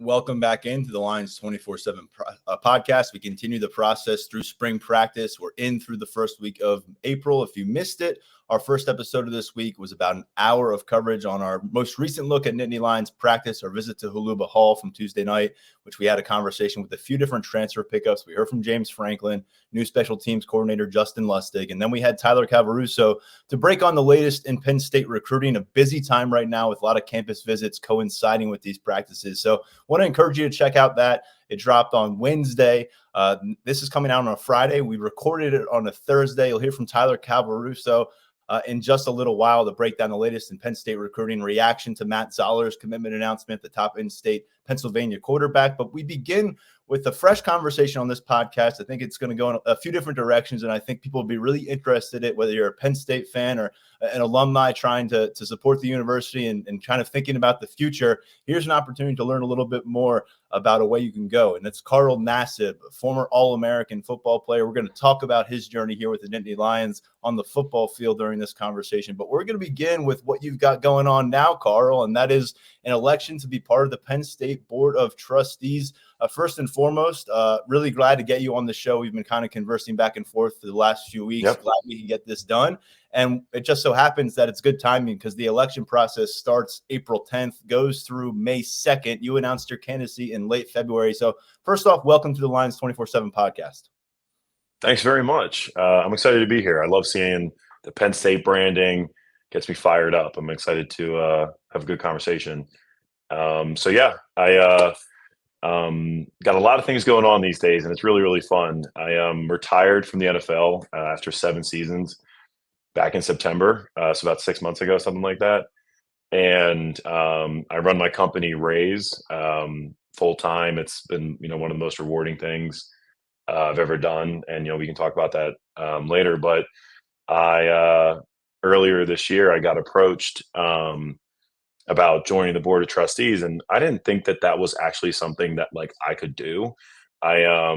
Welcome back into the Lions247 podcast. We continue the process through spring practice. We're in through the first week of April. If you missed it, our first episode of this week was about an hour of coverage on our most recent look at Nittany Lion's practice, our visit to Holuba Hall from Tuesday night, which we had a conversation with a few different transfer pickups. We heard from James Franklin, new special teams coordinator Justin Lustig, and then we had Tyler Calvaruso to break on the latest in Penn State recruiting. A busy time right now with a lot of campus visits coinciding with these practices. So want to encourage you to check out that. It dropped on Wednesday. This is coming out on a Friday. We recorded it on a Thursday. You'll hear from Tyler Calvaruso in just a little while to break down the latest in Penn State recruiting, reaction to Matt Zollers' commitment announcement, the top in-state Pennsylvania quarterback. But we begin with a fresh conversation on this podcast. I think it's going to go in a few different directions, and I think people will be really interested in it, whether you're a Penn State fan or an alumni trying to support the university and kind of thinking about the future. Here's an opportunity to learn a little bit more about a way you can go. And it's Carl Nassib, a former All-American football player. We're going to talk about his journey here with the Nittany Lions on the football field during this conversation. But we're going to begin with what you've got going on now, Carl, and that is an election to be part of the Penn State Board of Trustees. First and foremost, really glad to get you on the show. We've been kind of conversing back and forth for the last few weeks. Yep. Glad we can get this done. And it just so happens that it's good timing because the election process starts April 10th, goes through May 2nd. You announced your candidacy in late February. So first off, welcome to the Lions247 Podcast. Thanks very much. I'm excited to be here. I love seeing the Penn State branding. Gets me fired up. I'm excited to have a good conversation. I got a lot of things going on these days, and it's really, really fun. I retired from the NFL after 7 seasons back in September, so about 6 months ago, something like that. And I run my company, Raise, full time. It's been, one of the most rewarding things I've ever done, and we can talk about that later. But I earlier this year I got approached about joining the Board of Trustees, and I didn't think that was actually something that I could do. I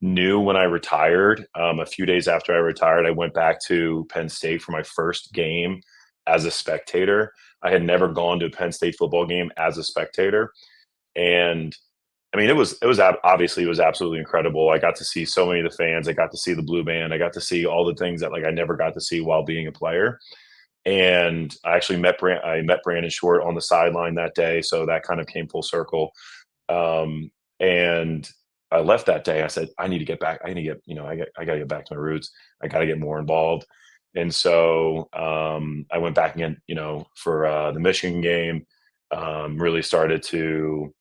knew when I retired, a few days after I retired, I went back to Penn State for my first game as a spectator. I had never gone to a Penn State football game as a spectator, and I mean, it was obviously absolutely incredible. I got to see so many of the fans. I got to see the blue band. I got to see all the things that I never got to see while being a player. And I actually met Brandon Short on the sideline that day, so that kind of came full circle. And I left that day. I said, I need to get back. I got to get back to my roots. I got to get more involved. And so I went back again, for the Michigan game. Really started to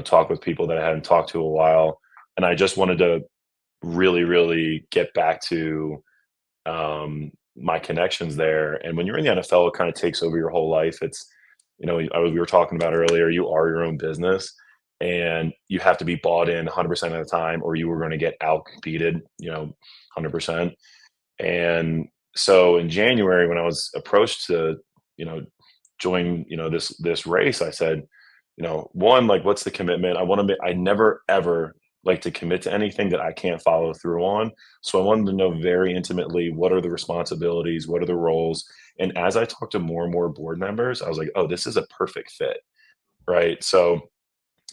talk with people that I hadn't talked to in a while. And I just wanted to really, really get back to my connections there. And when you're in the NFL, it kind of takes over your whole life. It's, we were talking about earlier, you are your own business and you have to be bought in 100% of the time or you were going to get out-competed, 100%. And so in January, when I was approached to, join, this race, I said, one, what's the commitment? I never, ever like to commit to anything that I can't follow through on. So I wanted to know very intimately, what are the responsibilities? What are the roles? And as I talked to more and more board members, I was like, oh, this is a perfect fit. Right. So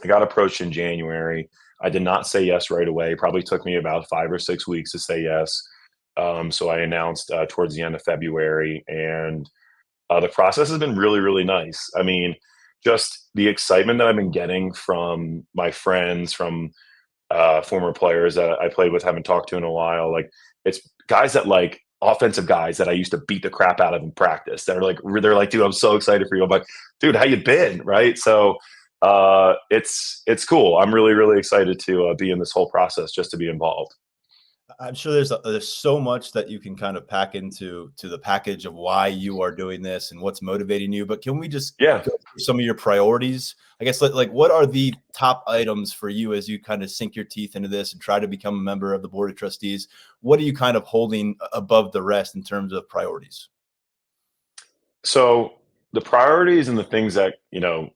I got approached in January. I did not say yes right away. It probably took me about 5 or 6 weeks to say yes. So I announced towards the end of February, and the process has been really, really nice. I mean, just the excitement that I've been getting from my friends, from former players that I played with, haven't talked to in a while. It's guys that offensive guys that I used to beat the crap out of in practice that are they're like, dude, I'm so excited for you. I'm like, dude, how you been? Right. So it's cool. I'm really, really excited to be in this whole process, just to be involved. I'm sure there's so much that you can kind of pack into the package of why you are doing this and what's motivating you. But can we just go through some of your priorities? I guess what are the top items for you as you kind of sink your teeth into this and try to become a member of the Board of Trustees? What are you kind of holding above the rest in terms of priorities? So the priorities and the things that,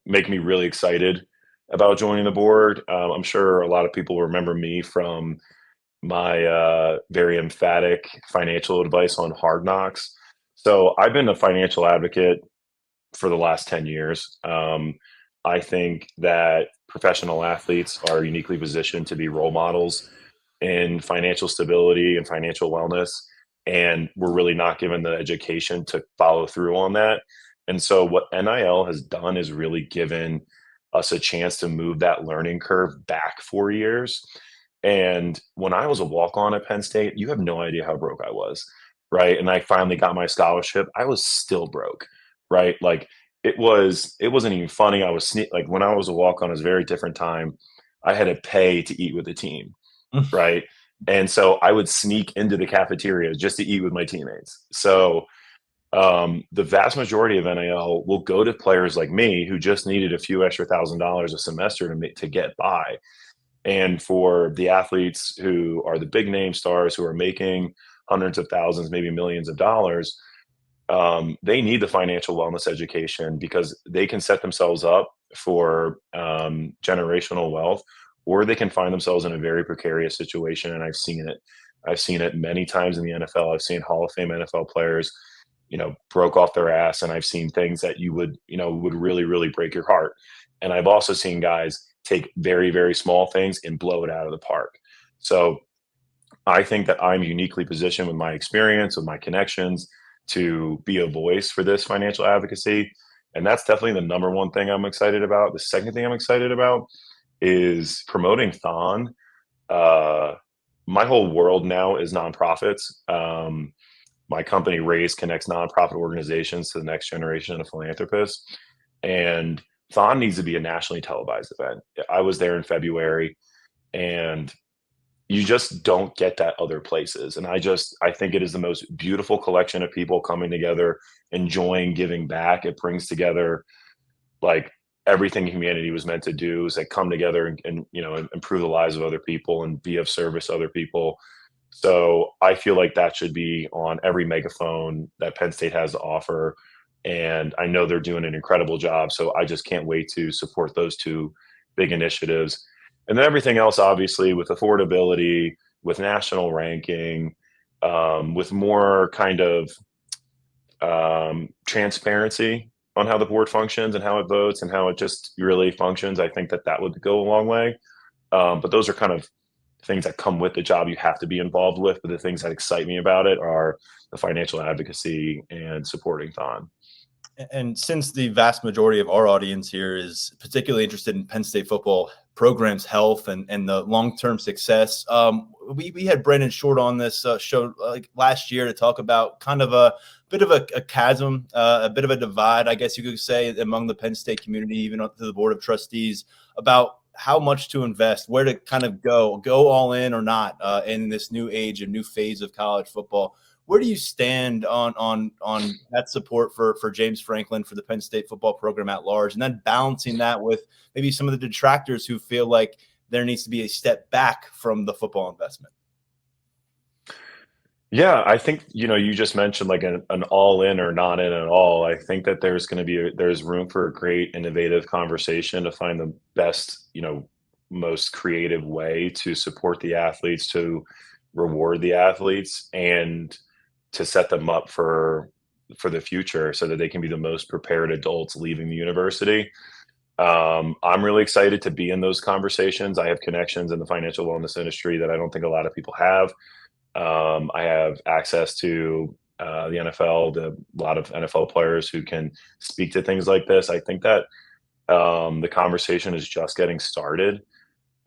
make me really excited about joining the board. I'm sure a lot of people remember me from my very emphatic financial advice on Hard Knocks. So I've been a financial advocate for the last 10 years. I think that professional athletes are uniquely positioned to be role models in financial stability and financial wellness. And we're really not given the education to follow through on that. And so what NIL has done is really given us a chance to move that learning curve back 4 years. And when I was a walk-on at Penn State, you have no idea how broke I was, right? And I finally got my scholarship. I was still broke, right? Like it wasn't even funny. Like when I was a walk-on, it was a very different time. I had to pay to eat with the team, right? And so I would sneak into the cafeteria just to eat with my teammates. So the vast majority of NIL will go to players like me who just needed a few extra $1,000s a semester to get by. And for the athletes who are the big name stars who are making hundreds of thousands, maybe millions of dollars, they need the financial wellness education because they can set themselves up for generational wealth, or they can find themselves in a very precarious situation. And I've seen it. I've seen it many times in the NFL. I've seen Hall of Fame NFL players, broke off their ass. And I've seen things that would really, really break your heart. And I've also seen guys take very, very small things and blow it out of the park. So I think that I'm uniquely positioned with my experience, with my connections, to be a voice for this financial advocacy. And that's definitely the number one thing I'm excited about. The second thing I'm excited about is promoting Thon. My whole world now is nonprofits. My company, Raise, connects nonprofit organizations to the next generation of philanthropists. And Thon needs to be a nationally televised event. I was there in February, and you just don't get that other places. And I think it is the most beautiful collection of people coming together, enjoying giving back. It brings together like everything humanity was meant to do, is like come together and improve the lives of other people and be of service to other people. So I feel like that should be on every megaphone that Penn State has to offer. And I know they're doing an incredible job. So I just can't wait to support those two big initiatives. And then everything else, obviously, with affordability, with national ranking, with more kind of transparency on how the board functions and how it votes and how it just really functions. I think that would go a long way. But those are kind of things that come with the job you have to be involved with. But the things that excite me about it are the financial advocacy and supporting Thon. And since the vast majority of our audience here is particularly interested in Penn State football program's health and the long-term success, we had Brendan Short on this show like last year to talk about kind of a bit of a chasm, a bit of a divide, I guess you could say, among the Penn State community, even up to the Board of Trustees, about how much to invest, where to kind of go all in or not in this new age and new phase of college football. Where do you stand on that support for James Franklin, for the Penn State football program at large, and then balancing that with maybe some of the detractors who feel like there needs to be a step back from the football investment? Yeah, I think, you just mentioned like an all in or not in at all. I think that there's going to be there's room for a great innovative conversation to find the best, most creative way to support the athletes, to reward the athletes, and to set them up for the future so that they can be the most prepared adults leaving the university. I'm really excited to be in those conversations. I have connections in the financial wellness industry that I don't think a lot of people have. I have access to the NFL, a lot of NFL players who can speak to things like this. I think that the conversation is just getting started.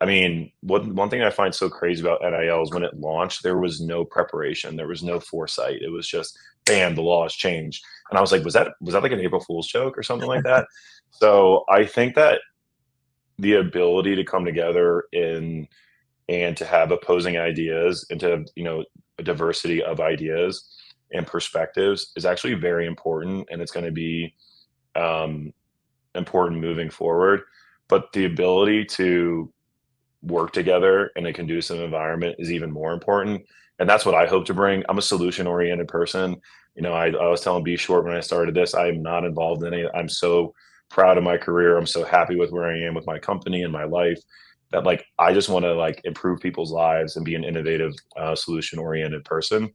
I mean, one thing I find so crazy about NIL is when it launched, there was no preparation. There was no foresight. It was just, bam, the law has changed. And I was like, was that like an April Fool's joke or something like that? So I think that the ability to come together and to have opposing ideas and to have, a diversity of ideas and perspectives is actually very important. And it's going to be important moving forward. But the ability to work together in a conducive environment is even more important. And that's what I hope to bring. I'm a solution-oriented person. I was telling B Short when I started this, I'm not involved in any. I'm so proud of my career. I'm so happy with where I am with my company and my life that I just want to improve people's lives and be an innovative, solution-oriented person.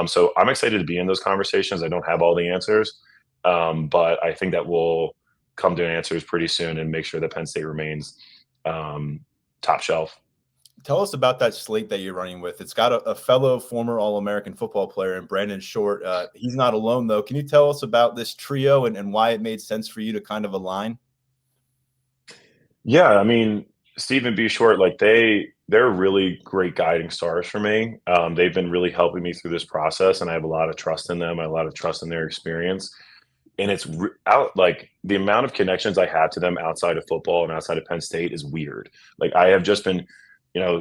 So I'm excited to be in those conversations. I don't have all the answers, but I think that we'll come to answers pretty soon and make sure that Penn State remains top shelf. Tell us about that slate that you're running with. It's got a fellow former All-American football player in Brandon Short. He's not alone, though. Can you tell us about this trio and why it made sense for you to kind of align? Yeah, I mean, Stephen B. Short, like they're really great guiding stars for me. They've been really helping me through this process, and I have a lot of trust in them. I have a lot of trust in their experience, and it's out like the amount of connections I have to them outside of football and outside of Penn State is weird. Like I have just been,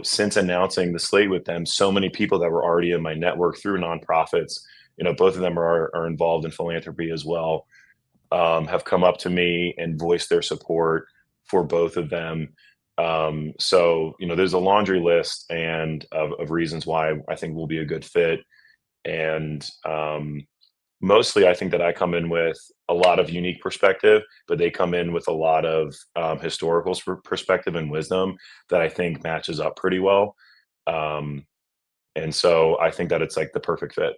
since announcing the slate with them, so many people that were already in my network through nonprofits, both of them are involved in philanthropy as well, have come up to me and voiced their support for both of them. So, there's a laundry list and of reasons why I think we'll be a good fit. And mostly I think that I come in with a lot of unique perspective, but they come in with a lot of historical perspective and wisdom that I think matches up pretty well. And so I think that it's like the perfect fit.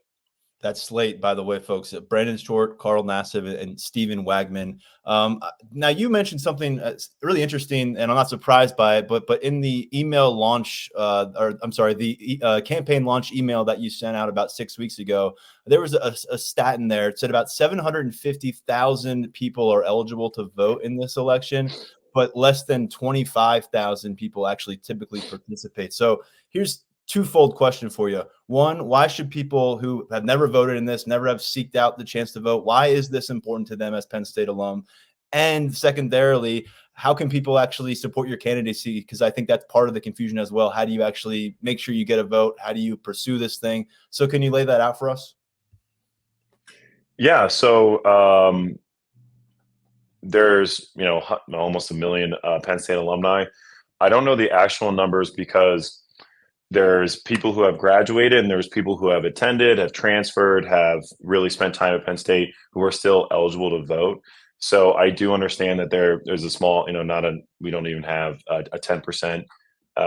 That slate, by the way, folks, Brandon Short, Carl Nassib, and Stephen Wagman. Now, you mentioned something really interesting, and I'm not surprised by it, but in the email launch, the campaign launch email that you sent out about 6 weeks ago, there was a stat in there. It said about 750,000 people are eligible to vote in this election, but less than 25,000 people actually typically participate. So here's twofold question for you. One, why should people who have never voted in this, never have seeked out the chance to vote, why is this important to them as Penn State alum? And secondarily, how can people actually support your candidacy? Because I think that's part of the confusion as well. How do you actually make sure you get a vote? How do you pursue this thing? So can you lay that out for us? Yeah. So there's, almost 1 million Penn State alumni. I don't know the actual numbers because there's people who have graduated and there's people who have attended, have transferred, have really spent time at Penn State who are still eligible to vote. So I do understand that there's a small, we don't even have a 10%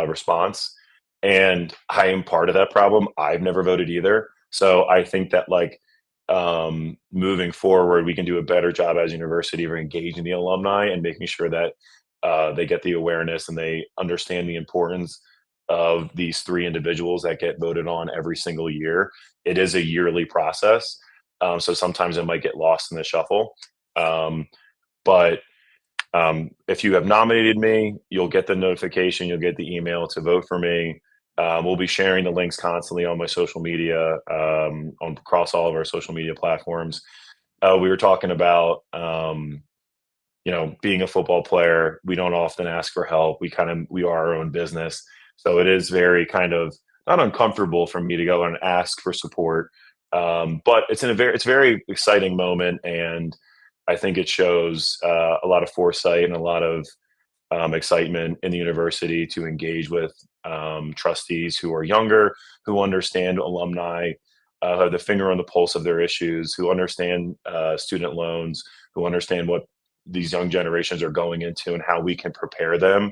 response. And I am part of that problem. I've never voted either. So I think that moving forward, we can do a better job as a university of engaging the alumni and making sure that they get the awareness and they understand the importance of these three individuals that get voted on every single year. It is a yearly process. So sometimes it might get lost in the shuffle. But if you have nominated me, you'll get the notification, you'll get the email to vote for me. We'll be sharing the links constantly on my social media, across all of our social media platforms. We were talking about, being a football player, we don't often ask for help. We are our own business. So it is very kind of not uncomfortable for me to go and ask for support. But it's a very exciting moment. And I think it shows a lot of foresight and a lot of excitement in the university to engage with trustees who are younger, who understand alumni, who have the finger on the pulse of their issues, who understand student loans, who understand what these young generations are going into and how we can prepare them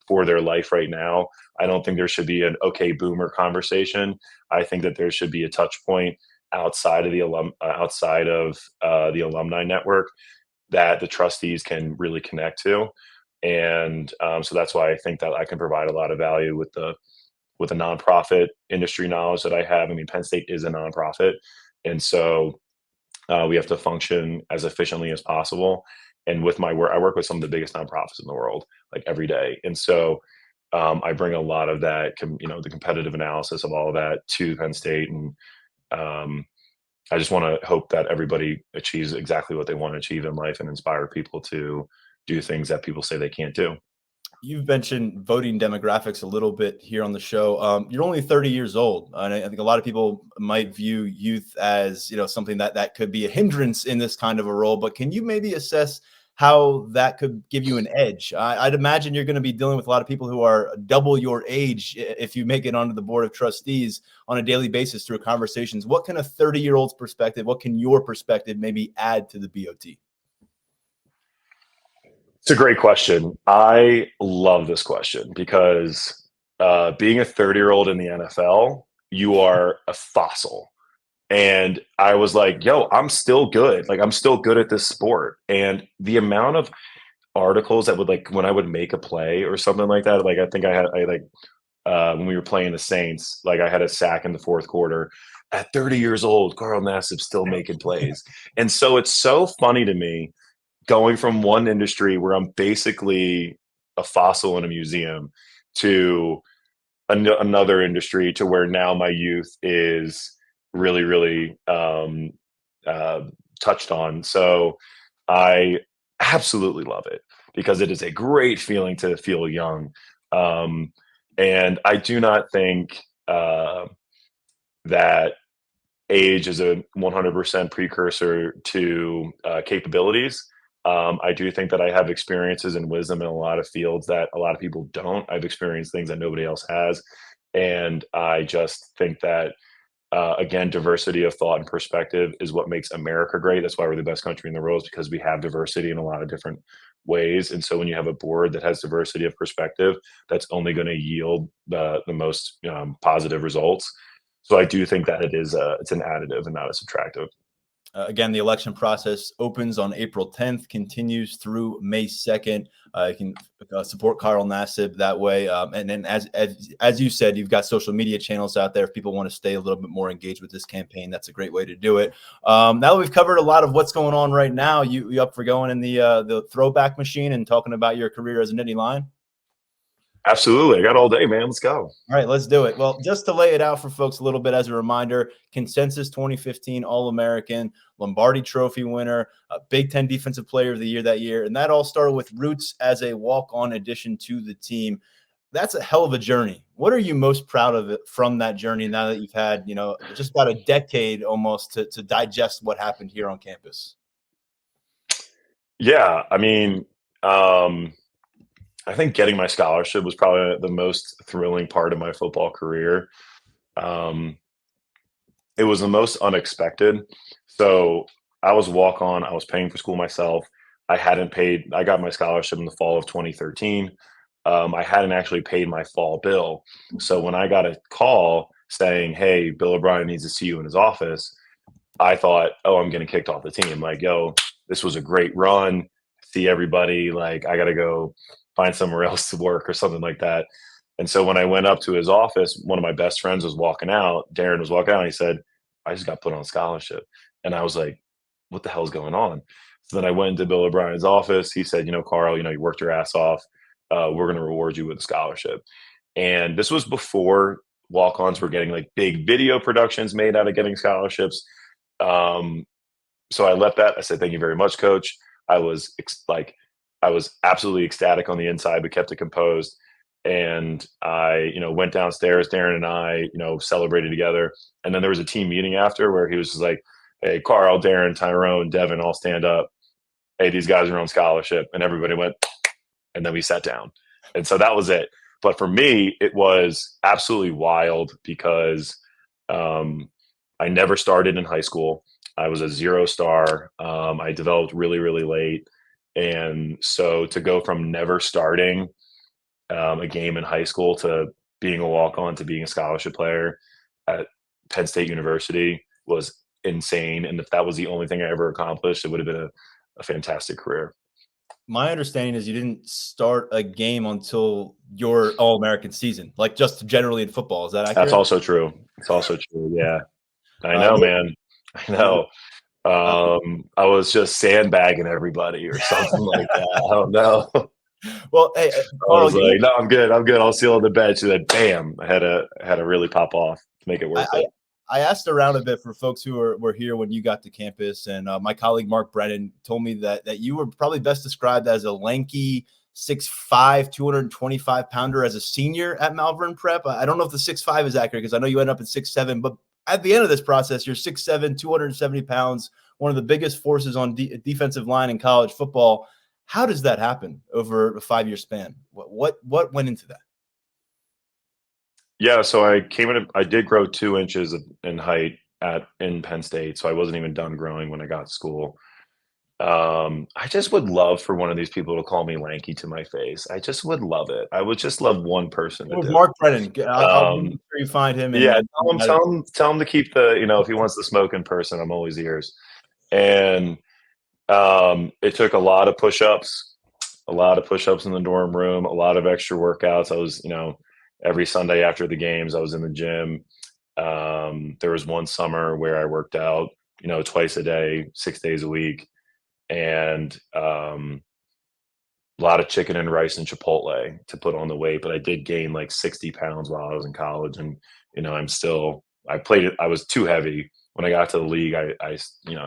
for their life right now. I don't think there should be an okay boomer conversation. I think that there should be a touch point outside of the the alumni network that the trustees can really connect to. And so that's why I think that I can provide a lot of value with the nonprofit industry knowledge that I have. I mean, Penn State is a nonprofit, and so we have to function as efficiently as possible. And with my work, I work with some of the biggest nonprofits in the world, like every day. And so I bring a lot of that, the competitive analysis of all of that to Penn State. And I just want to hope that everybody achieves exactly what they want to achieve in life and inspire people to do things that people say they can't do. You've mentioned voting demographics a little bit here on the show. You're only 30 years old, and I think a lot of people might view youth as something that could be a hindrance in this kind of a role. But can you maybe assess how that could give you an edge? I'd imagine you're going to be dealing with a lot of people who are double your age if you make it onto the board of trustees on a daily basis through conversations. What can a 30-year-old's perspective, what can your perspective maybe add to the BOT? It's a great question. I love this question because being a 30-year-old in the NFL, you are a fossil. And I was like, yo, I'm still good. Like, I'm still good at this sport. And the amount of articles that would like when I would make a play or something like that. Like I think when we were playing the Saints, like I had a sack in the fourth quarter. At 30 years old, Carl Nassib still making plays. And so it's so funny to me going from one industry where I'm basically a fossil in a museum to another industry to where now my youth is really, really touched on. So I absolutely love it because it is a great feeling to feel young. And I do not think that age is a 100% precursor to capabilities. I do think that I have experiences and wisdom in a lot of fields that a lot of people don't. I've experienced things that nobody else has. And I just think that, again, diversity of thought and perspective is what makes America great. That's why we're the best country in the world, is because we have diversity in a lot of different ways. And so when you have a board that has diversity of perspective, that's only going to yield the most positive results. So I do think that it's an additive and not a subtractive. Again, the election process opens on April 10th, continues through May 2nd. You can support Carl Nassib that way. And then as you said, you've got social media channels out there. If people want to stay a little bit more engaged with this campaign, that's a great way to do it. Now that we've covered a lot of what's going on right now, you up for going in the throwback machine and talking about your career as a Nittany Lion? Absolutely. I got all day, man. Let's go. All right, let's do it. Well, just to lay it out for folks a little bit as a reminder, consensus 2015 All-American, Lombardi Trophy winner, Big Ten Defensive Player of the Year that year. And that all started with roots as a walk-on addition to the team. That's a hell of a journey. What are you most proud of from that journey now that you've had, just about a decade almost to digest what happened here on campus? Yeah, I mean, I think getting my scholarship was probably the most thrilling part of my football career. It was the most unexpected. So I was walk on. I was paying for school myself. I got my scholarship in the fall of 2013. I hadn't actually paid my fall bill. So when I got a call saying, "Hey, Bill O'Brien needs to see you in his office," I thought, "Oh, I'm getting kicked off the team." Like, yo, this was a great run. See everybody. Like, I got to go find somewhere else to work or something like that. And so when I went up to his office, one of my best friends was walking out. Darren was walking out. And he said, "I just got put on scholarship." And I was like, "What the hell's going on?" So then I went into Bill O'Brien's office. He said, "Carl, you worked your ass off. We're going to reward you with a scholarship." And this was before walk-ons were getting like big video productions made out of getting scholarships. So I left that. I said, "Thank you very much, coach." I was absolutely ecstatic on the inside, but kept it composed. And I, went downstairs. Darren and I, celebrated together. And then there was a team meeting after where he was just like, "Hey, Carl, Darren, Tyrone, Devin, all stand up. Hey, these guys are on scholarship." And everybody went, and then we sat down. And so that was it. But for me, it was absolutely wild because I never started in high school. I was a 0-star. I developed really, really late. And so to go from never starting a game in high school to being a walk-on to being a scholarship player at Penn State University was insane. And if that was the only thing I ever accomplished, it would have been a fantastic career. My understanding is you didn't start a game until your All-American season, like just generally in football. Is that accurate? That's also true. It's also true. Yeah. I know, man. I know. I was just sandbagging everybody or something like that. I don't know. Well, hey, Carl, I was like, "No, I'm good. I'll seal on the bench." And then, bam, I had to really pop off to make it worth it. I asked around a bit for folks who were here when you got to campus, and my colleague Mark Brennan told me that you were probably best described as a lanky 6'5", 225-pounder as a senior at Malvern Prep. I don't know if the 6'5" is accurate because I know you end up at 6'7", but at the end of this process, you're 6'7", 270 pounds, one of the biggest forces on defensive line in college football. How does that happen over a 5-year span? What went into that? Yeah, so I did grow 2 inches in height in Penn State, so I wasn't even done growing when I got to school. I just would love for one of these people to call me lanky to my face. I just would love it. I would just love one person to do it. Mark Brennan. I'll make sure you find him. Yeah, tell him to keep if he wants the smoke in person, I'm always ears. And it took a lot of push-ups. a lot of push-ups in the dorm room, a lot of extra workouts. I was, every Sunday after the games, I was in the gym. There was one summer where I worked out, twice a day, 6 days a week, and a lot of chicken and rice and Chipotle to put on the weight. But I did gain like 60 pounds while I was in college, and I was too heavy when I got to the league. I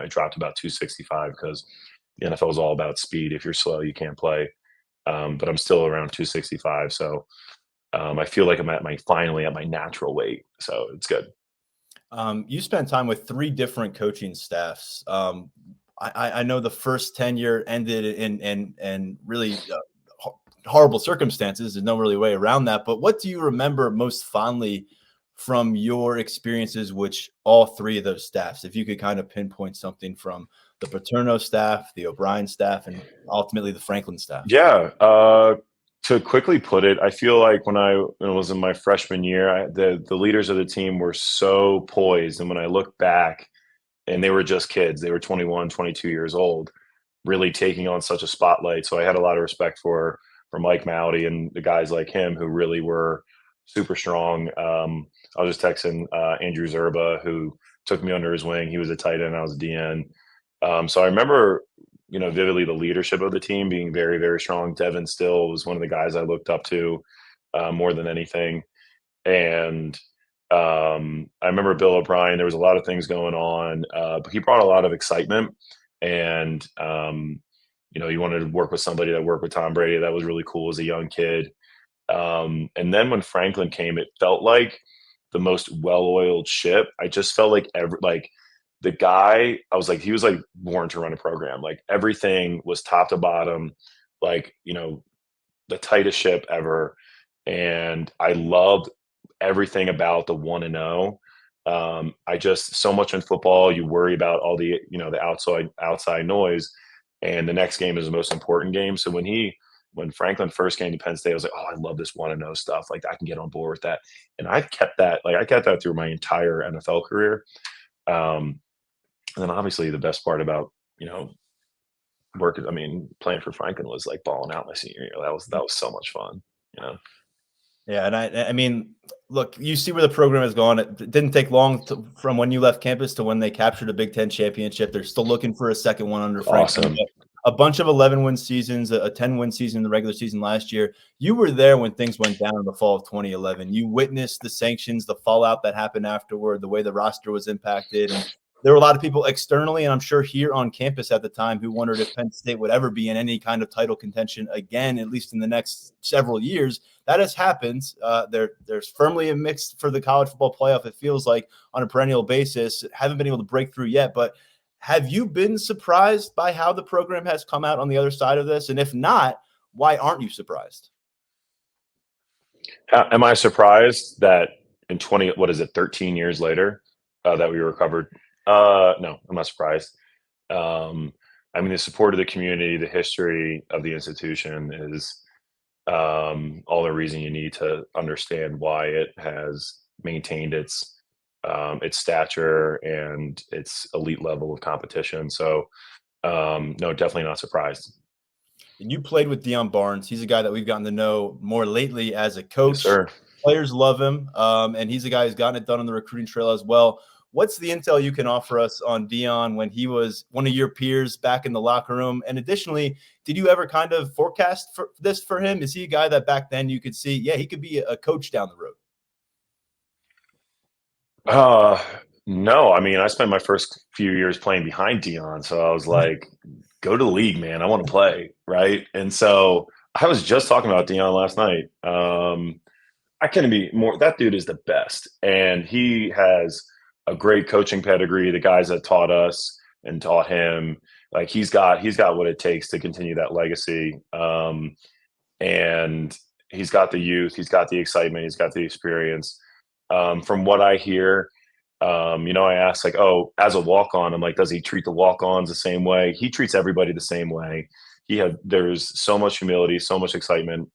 dropped about 265 because the NFL is all about speed. If you're slow, you can't play. But I'm still around 265, so I feel like I'm finally at my natural weight, so it's good. You spent time with 3 different coaching staffs. I know the first tenure ended in really horrible circumstances. There's no really way around that. But what do you remember most fondly from your experiences with all 3 of those staffs? If you could kind of pinpoint something from the Paterno staff, the O'Brien staff, and ultimately the Franklin staff. Yeah. To quickly put it, I feel like when I was in my freshman year, the leaders of the team were so poised. And when I look back, and they were just kids, they were 21, 22 years old, really taking on such a spotlight. So I had a lot of respect for Mike Mowdy and the guys like him who really were super strong. I was just texting Andrew Zerba, who took me under his wing. He was a tight end, I was a DN. So I remember, vividly the leadership of the team being very, very strong. Devin Still was one of the guys I looked up to more than anything. And I remember Bill O'Brien, there was a lot of things going on, but he brought a lot of excitement. And, you wanted to work with somebody that worked with Tom Brady. That was really cool as a young kid. And then when Franklin came, it felt like the most well-oiled ship. I just felt like the guy, I was like, he was like born to run a program. Like everything was top to bottom, like, the tightest ship ever. And I loved everything about the 1-0. So much in football, you worry about all the, the outside noise, and the next game is the most important game. So when Franklin first came to Penn State, I was like, oh, I love this 1-0 stuff. Like I can get on board with that. And I kept that through my entire NFL career. And then obviously the best part about, playing for Franklin was like balling out my senior year. That was so much fun, Yeah, and I mean, look, you see where the program has gone. It didn't take long from when you left campus to when they captured a Big Ten championship. They're still looking for a second one under Franklin. Awesome. A bunch of 11-win seasons, a 10-win season in the regular season last year. You were there when things went down in the fall of 2011. You witnessed the sanctions, the fallout that happened afterward, the way the roster was impacted. And there were a lot of people externally, and I'm sure here on campus at the time, who wondered if Penn State would ever be in any kind of title contention again, at least in the next several years. That has happened. There's firmly a mix for the college football playoff, it feels like, on a perennial basis. Haven't been able to break through yet, but have you been surprised by how the program has come out on the other side of this? And if not, why aren't you surprised? Am I surprised that in 13 years later that we recovered? No, I'm not surprised. The support of the community, the history of the institution is all the reason you need to understand why it has maintained its stature and its elite level of competition. So, no, definitely not surprised. And you played with Deion Barnes. He's a guy that we've gotten to know more lately as a coach. Yes, sir. Players love him, and he's a guy who's gotten it done on the recruiting trail as well. What's the intel you can offer us on Deion when he was one of your peers back in the locker room? And additionally, did you ever kind of forecast for this for him? Is he a guy that back then you could see, yeah, he could be a coach down the road? No. I spent my first few years playing behind Deion, so I was like, go to the league, man. I want to play, right? And so I was just talking about Deion last night. I couldn't be more. That dude is the best, and he has a great coaching pedigree. The guys that taught us and taught him, like he's got what it takes to continue that legacy. And he's got the youth, he's got the excitement, he's got the experience. From what I hear, I asked like, oh, as a walk-on, I'm like, does he treat the walk-ons the same way? He treats everybody the same way. There's so much humility, so much excitement.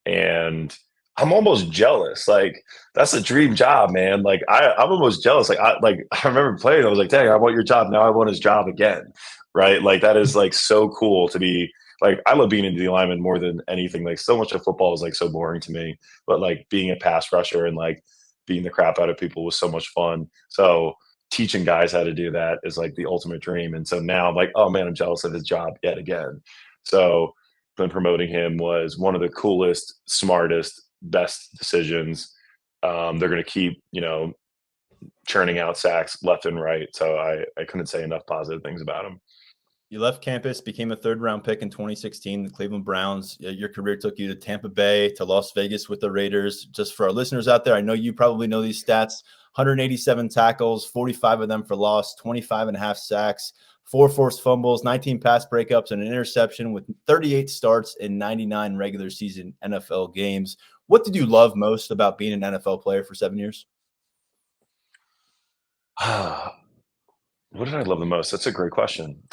And I'm almost jealous. Like that's a dream job, man. Like I'm almost jealous. I remember playing. I was like, dang, I want your job. Now I want his job again. Right. Like that is like so cool to be like I love being a D lineman more than anything. Like so much of football is like so boring to me, but like being a pass rusher and like beating the crap out of people was so much fun. So teaching guys how to do that is like the ultimate dream. And so now I'm like, oh man, I'm jealous of his job yet again. So then promoting him was one of the coolest, smartest, best decisions. They're going to keep, churning out sacks left and right. So I couldn't say enough positive things about him. You left campus, became a third-round pick in 2016, the Cleveland Browns. Your career took you to Tampa Bay, to Las Vegas with the Raiders. Just for our listeners out there, I know you probably know these stats: 187 tackles, 45 of them for loss, 25 and a half sacks, 4 forced fumbles, 19 pass breakups, and an interception with 38 starts in 99 regular season NFL games. What did you love most about being an NFL player for 7 years? What did I love the most? That's a great question.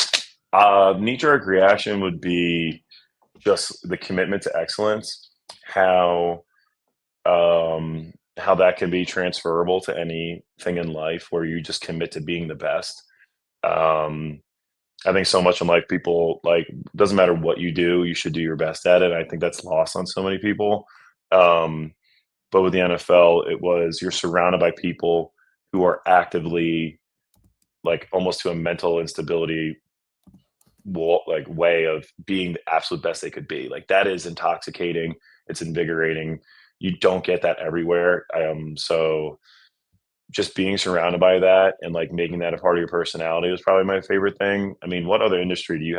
Knee-jerk reaction would be just the commitment to excellence, how that can be transferable to anything in life where you just commit to being the best. I think so much in life, people like, doesn't matter what you do, you should do your best at it. I think that's lost on so many people. But with the NFL, it was, you're surrounded by people who are actively, like, almost to a mental instability way of being the absolute best they could be. Like, that is intoxicating. It's invigorating. You don't get that everywhere. So just being surrounded by that and like making that a part of your personality was probably my favorite thing. I mean, what other industry do you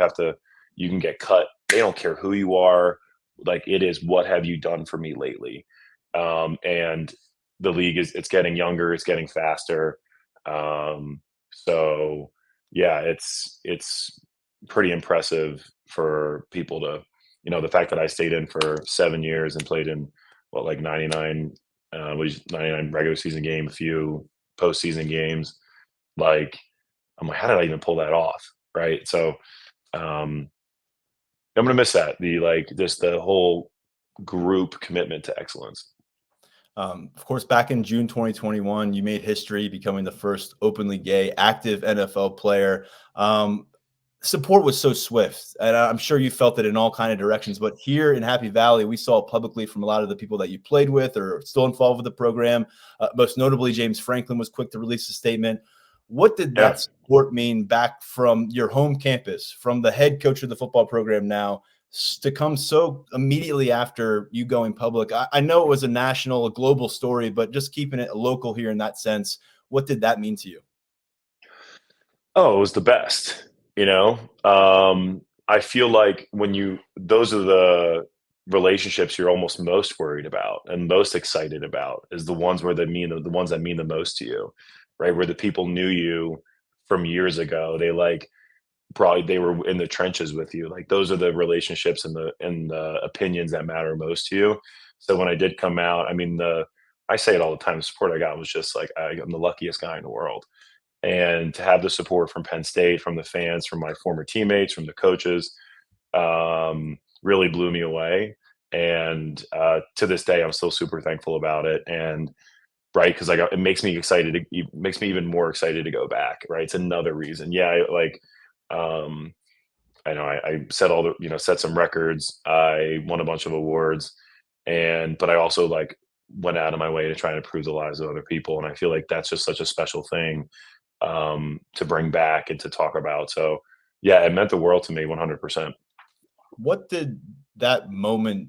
can get cut? They don't care who you are. Like, it is, what have you done for me lately? And the league it's getting younger, it's getting faster. So yeah, it's pretty impressive for people to, the fact that I stayed in for 7 years and played in 99 regular season game, a few postseason games. Like, I'm like, how did I even pull that off? Right. So, I'm going to miss that. Just the whole group commitment to excellence. Of course, back in June 2021, you made history becoming the first openly gay active NFL player. Support was so swift, and I'm sure you felt it in all kinds of directions. But here in Happy Valley, we saw publicly from a lot of the people that you played with or still involved with the program. Most notably, James Franklin was quick to release a statement. What did that support mean back from your home campus, from the head coach of the football program now, to come so immediately after you going public? I know it was a global story, but just keeping it local here in that sense, what did that mean to you? Oh, it was the best. I feel like those are the relationships you're almost most worried about and most excited about, is the ones the ones that mean the most to you, right? Where the people knew you from years ago. They they were in the trenches with you. Like, those are the relationships and the opinions that matter most to you. So when I did come out, I mean, I say it all the time, the support I got was just like, I'm the luckiest guy in the world. And to have the support from Penn State, from the fans, from my former teammates, from the coaches, really blew me away. And to this day, I'm still super thankful about it. And right, because it makes me excited. It makes me even more excited to go back. Right, it's another reason. Yeah, I know I set set some records. I won a bunch of awards, but I also went out of my way to try and improve the lives of other people. And I feel like that's just such a special thing to bring back and to talk about. So yeah, it meant the world to me, 100%. What did that moment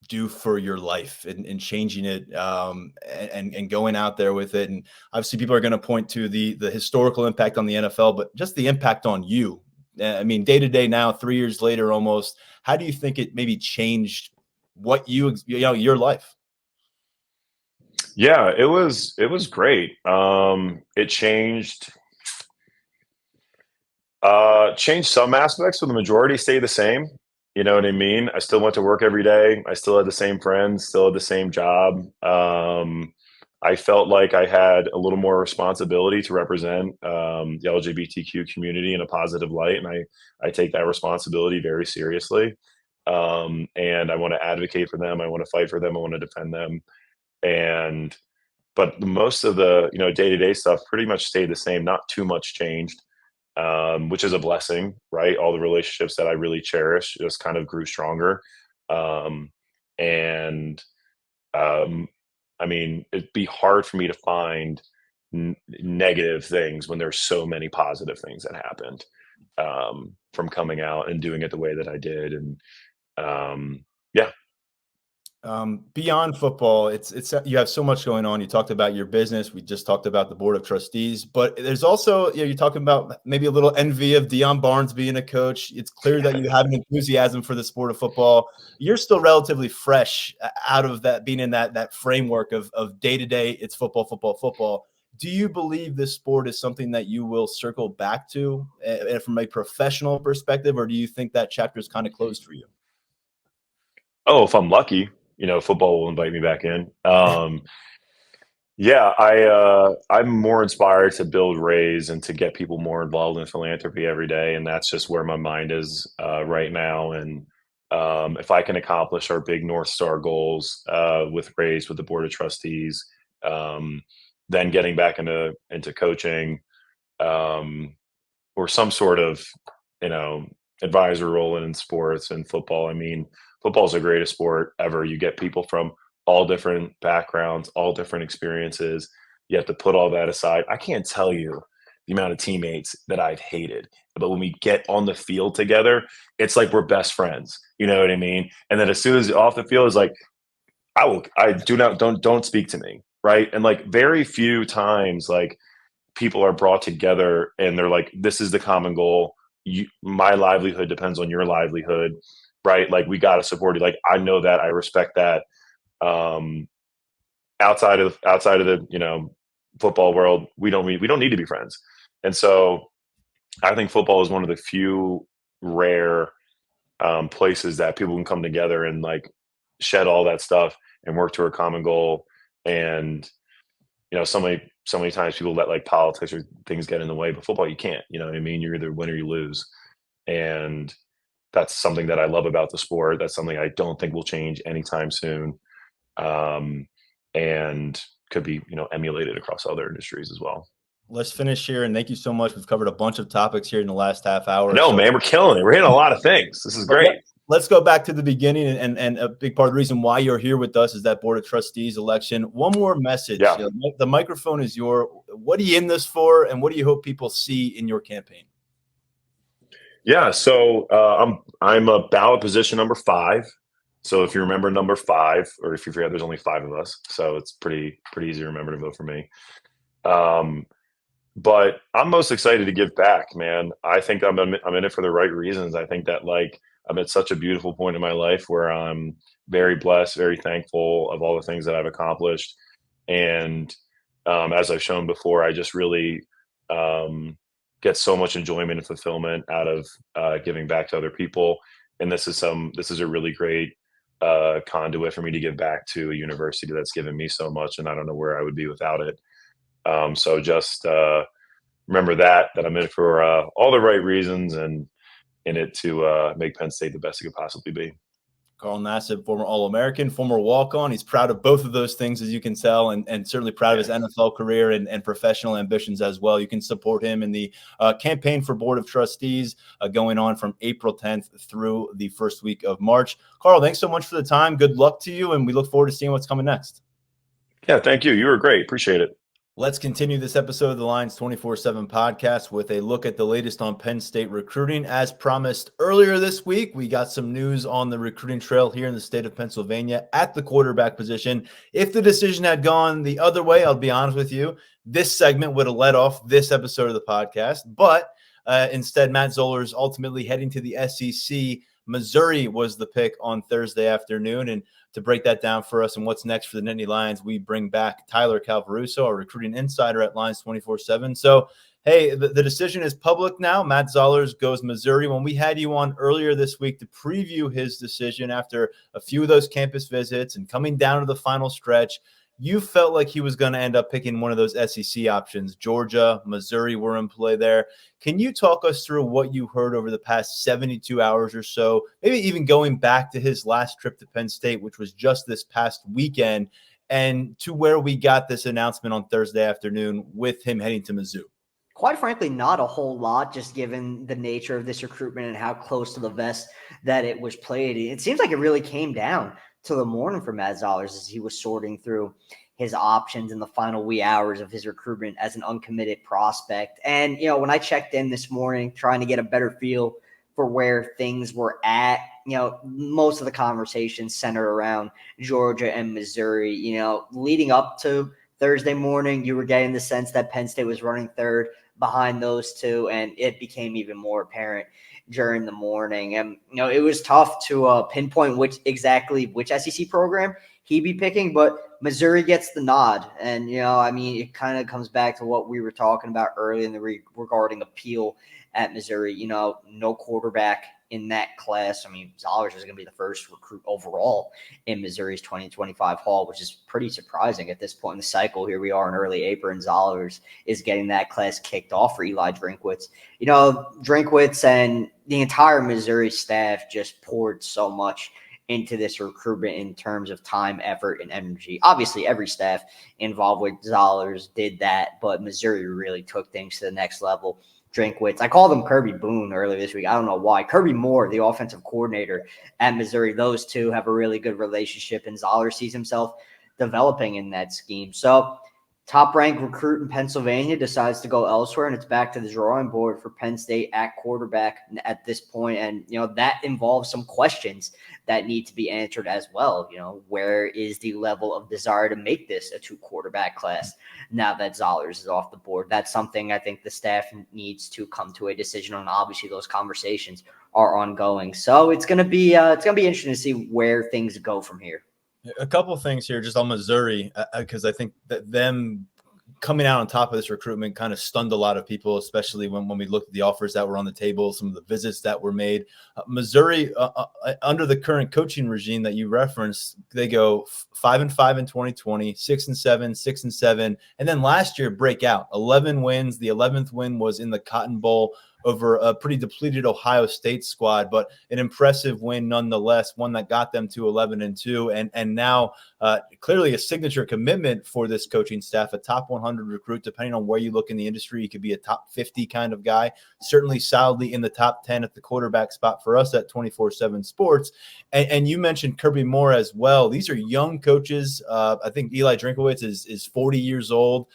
do for your life in changing it and going out there with it? And obviously people are going to point to the historical impact on the NFL, but just the impact on you. I mean, day to day now, 3 years later almost, how do you think it maybe changed what your life? Yeah, it was great. It changed some aspects, but the majority stayed the same. You know what I mean? I still went to work every day. I still had the same friends, still had the same job. I felt like I had a little more responsibility to represent the LGBTQ community in a positive light, and I take that responsibility very seriously. And I want to advocate for them. I want to fight for them. I want to defend them. But most of the day-to-day stuff pretty much stayed the same. Not too much changed. which is a blessing, right? All the relationships that I really cherish just kind of grew stronger. Um, and I mean, it'd be hard for me to find negative things when there's so many positive things that happened from coming out and doing it the way that I did. And yeah. Beyond football, it's you have so much going on. You talked about your business. We just talked about the Board of Trustees, but there's also, you're talking about maybe a little envy of Deion Barnes being a coach. It's clear that you have an enthusiasm for the sport of football. You're still relatively fresh out of that, being in that framework of day to day. It's football, football, football. Do you believe this sport is something that you will circle back to from a professional perspective, or do you think that chapter is kind of closed for you? Oh, if I'm lucky, football will invite me back in. Yeah, I'm more inspired to build, raise, and to get people more involved in philanthropy every day, and that's just where my mind is right now. And if I can accomplish our big North Star goals with raise with the Board of Trustees, then getting back into coaching or some sort of advisor role in sports and football. I mean, football's the greatest sport ever. You get people from all different backgrounds, all different experiences. You have to put all that aside. I can't tell you the amount of teammates that I've hated, but when we get on the field together, it's like we're best friends. You know what I mean? And then as soon as off the field, it's like, don't speak to me. Right. And like very few times, like people are brought together and they're like, this is the common goal. My livelihood depends on your livelihood. Right. Like we got to support you. Like, I know that, I respect that. Outside of the, football world, we don't need to be friends. And so I think football is one of the few rare places that people can come together and like shed all that stuff and work to a common goal. And, so many times people let like politics or things get in the way, but football, you can't, you know what I mean? You're either win or you lose. And that's something that I love about the sport. That's something I don't think will change anytime soon. And could be, emulated across other industries as well. Let's finish here. And thank you so much. We've covered a bunch of topics here in the last half hour. No, man, we're killing it. We're hitting a lot of things. This is great. Let's go back to the beginning. And a big part of the reason why you're here with us is that Board of Trustees election. One more message. Yeah. The microphone is yours. What are you in this for? And what do you hope people see in your campaign? Yeah. So I'm a ballot position number 5. So if you remember number 5, or if you forget, there's only 5 of us. So it's pretty easy to remember to vote for me. But I'm most excited to give back, man. I think I'm in it for the right reasons. I think that like I'm at such a beautiful point in my life where I'm very blessed, very thankful of all the things that I've accomplished. And as I've shown before, I just really get so much enjoyment and fulfillment out of giving back to other people. And this is a really great conduit for me to give back to a university that's given me so much, and I don't know where I would be without it. So just remember that I'm in it for all the right reasons and in it to make Penn State the best it could possibly be. Carl Nassib, former All-American, former walk-on. He's proud of both of those things, as you can tell, and certainly proud of his NFL career and professional ambitions as well. You can support him in the campaign for Board of Trustees going on from April 10th through the first week of March. Carl, thanks so much for the time. Good luck to you, and we look forward to seeing what's coming next. Yeah, thank you. You were great. Appreciate it. Let's continue this episode of the Lions247 Podcast with a look at the latest on Penn State recruiting. As promised earlier this week, we got some news on the recruiting trail here in the state of Pennsylvania at the quarterback position. If the decision had gone the other way, I'll be honest with you, this segment would have led off this episode of the podcast. But instead, Matt Zollers ultimately heading to the SEC. Missouri was the pick on Thursday afternoon. And to break that down for us and what's next for the Nittany Lions, we bring back Tyler Calvaruso, our recruiting insider at Lions247. So, hey, the decision is public now. Matt Zollers goes Missouri. When we had you on earlier this week to preview his decision after a few of those campus visits and coming down to the final stretch, you felt like he was going to end up picking one of those SEC options. Georgia, Missouri were in play there. Can you talk us through what you heard over the past 72 hours or so, maybe even going back to his last trip to Penn State, which was just this past weekend, and to where we got this announcement on Thursday afternoon with him heading to Mizzou? quite frankly, not a whole lot, just given the nature of this recruitment and how close to the vest that it was played. It seems like it really came down to the morning for Matt Zollers as he was sorting through his options in the final wee hours of his recruitment as an uncommitted prospect. And, when I checked in this morning, trying to get a better feel for where things were at, most of the conversations centered around Georgia and Missouri. Leading up to Thursday morning, you were getting the sense that Penn State was running third behind those two, and it became even more apparent during the morning. And, it was tough to pinpoint which SEC program he'd be picking, but Missouri gets the nod. And, it kind of comes back to what we were talking about earlier in the regarding appeal at Missouri. No quarterback in that class. Zollers is going to be the first recruit overall in Missouri's 2025 haul, which is pretty surprising at this point in the cycle. Here we are in early April, and Zollers is getting that class kicked off for Eli Drinkwitz. Drinkwitz and the entire Missouri staff just poured so much into this recruitment in terms of time, effort, and energy. Obviously, every staff involved with Zollers did that, but Missouri really took things to the next level. Drinkwitz, I called him Kirby Boone earlier this week. I don't know why. Kirby Moore, the offensive coordinator at Missouri, those two have a really good relationship, and Zollers sees himself developing in that scheme. So, top-ranked recruit in Pennsylvania decides to go elsewhere, and it's back to the drawing board for Penn State at quarterback at this point. And, that involves some questions that need to be answered as well. Where is the level of desire to make this a two-quarterback class now that Zollers is off the board? That's something I think the staff needs to come to a decision on. Obviously, those conversations are ongoing. So it's going to be interesting to see where things go from here. A couple of things here just on Missouri, because I think that them coming out on top of this recruitment kind of stunned a lot of people, especially when we looked at the offers that were on the table, some of the visits that were made. Missouri, under the current coaching regime that you referenced, they go 5-5 in 2020, 6-7, 6-7, and then last year break out 11 wins. The 11th win was in the Cotton Bowl over a pretty depleted Ohio State squad, but an impressive win nonetheless, one that got them to 11-2, and now clearly a signature commitment for this coaching staff, a top 100 recruit. Depending on where you look in the industry, he could be a top 50 kind of guy, certainly solidly in the top 10 at the quarterback spot for us at 247 Sports. And you mentioned Kirby Moore as well. These are young coaches. I think Eli Drinkwitz is 40 years old.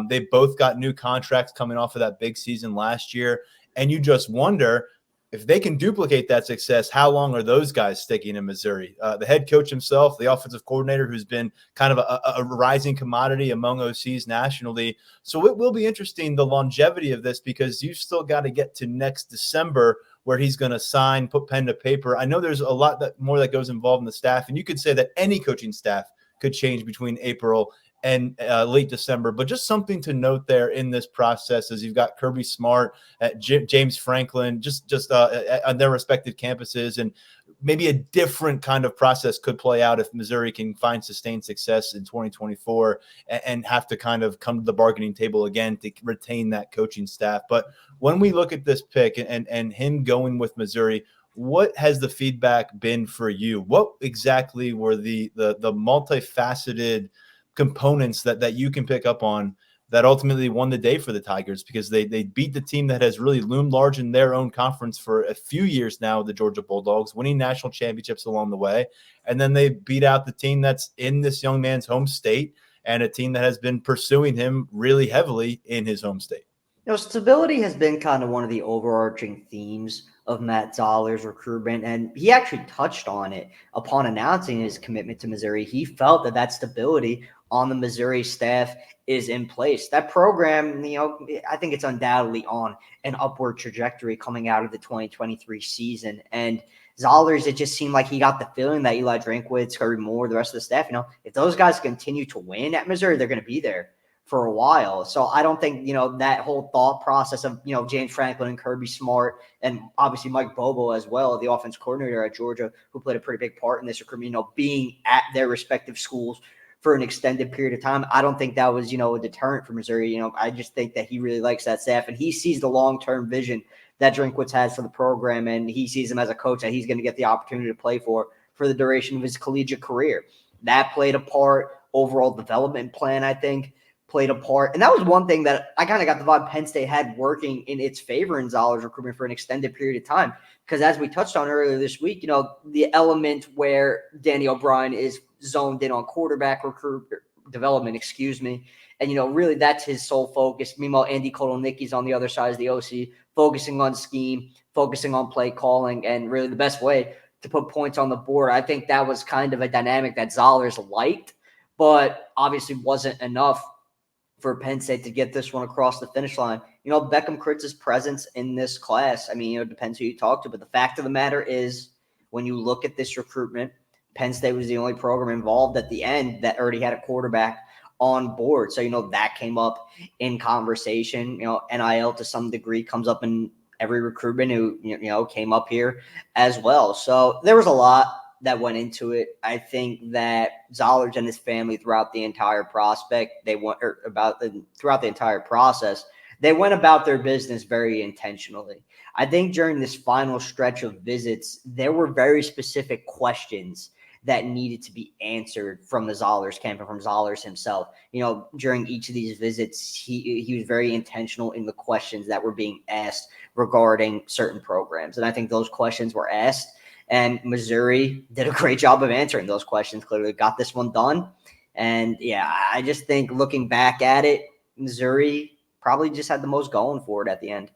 They both got new contracts coming off of that big season last year. And you just wonder if they can duplicate that success, how long are those guys sticking in Missouri? The head coach himself, the offensive coordinator, who's been kind of a rising commodity among OCs nationally. So it will be interesting, the longevity of this, because you've still got to get to next December where he's going to sign, put pen to paper. I know there's a lot more that goes involved in the staff, and you could say that any coaching staff could change between April and late December, but just something to note there in this process is you've got Kirby Smart, James Franklin, just on their respective campuses, and maybe a different kind of process could play out if Missouri can find sustained success in 2024 and have to kind of come to the bargaining table again to retain that coaching staff. But when we look at this pick and him going with Missouri, what has the feedback been for you? What exactly were the multifaceted components that you can pick up on that ultimately won the day for the Tigers? Because they beat the team that has really loomed large in their own conference for a few years now, the Georgia Bulldogs, winning national championships along the way. And then they beat out the team that's in this young man's home state and a team that has been pursuing him really heavily in his home state. Stability has been kind of one of the overarching themes of Matt Zollers' recruitment, and he actually touched on it upon announcing his commitment to Missouri. He felt that stability on the Missouri staff is in place. That program, I think it's undoubtedly on an upward trajectory coming out of the 2023 season. And Zollers, it just seemed like he got the feeling that Eli Drinkwitz, Kirby Moore, the rest of the staff, if those guys continue to win at Missouri, they're going to be there for a while. So I don't think, that whole thought process of, James Franklin and Kirby Smart and obviously Mike Bobo as well, the offense coordinator at Georgia, who played a pretty big part in this recruitment, being at their respective schools for an extended period of time. I don't think that was, a deterrent for Missouri. I just think that he really likes that staff and he sees the long-term vision that Drinkwitz has for the program. And he sees him as a coach that he's going to get the opportunity to play for the duration of his collegiate career. That played a part, overall development plan, I think, played a part. And that was one thing that I kind of got the vibe Penn State had working in its favor in Zollers recruitment for an extended period of time. Because as we touched on earlier this week, the element where Danny O'Brien is zoned in on quarterback development, and, really that's his sole focus. Meanwhile, Andy Kotelnicki's on the other side as the OC, focusing on scheme, focusing on play calling, and really the best way to put points on the board. I think that was kind of a dynamic that Zollers liked, but obviously wasn't enough for Penn State to get this one across the finish line. Beckham Kritz's presence in this class, it depends who you talk to, but the fact of the matter is when you look at this recruitment, Penn State was the only program involved at the end that already had a quarterback on board. So, that came up in conversation. NIL to some degree comes up in every recruitment who, came up here as well. So there was a lot that went into it. I think that Zollers and his family throughout the entire throughout the entire process, they went about their business very intentionally. I think during this final stretch of visits, there were very specific questions that needed to be answered from the Zollers camp and from Zollers himself. During each of these visits, he was very intentional in the questions that were being asked regarding certain programs. And I think those questions were asked, and Missouri did a great job of answering those questions, clearly got this one done. And yeah, I just think looking back at it, Missouri probably just had the most going for it at the end.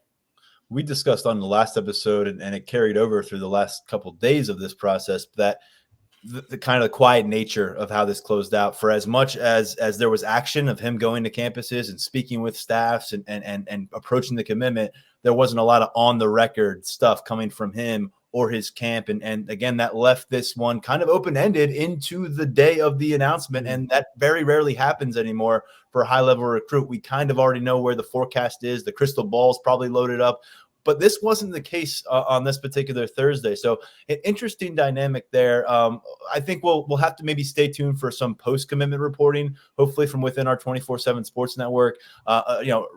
We discussed on the last episode, and it carried over through the last couple of days of this process, that the kind of quiet nature of how this closed out, for as much as there was action of him going to campuses and speaking with staffs and approaching the commitment, there wasn't a lot of on the record stuff coming from him or his camp. And again, that left this one kind of open-ended into the day of the announcement. And that very rarely happens anymore for a high-level recruit. We kind of already know where the forecast is. The crystal ball's probably loaded up. But this wasn't the case on this particular Thursday. So an interesting dynamic there. I think we'll have to maybe stay tuned for some post-commitment reporting, hopefully from within our 24/7 Sports Network,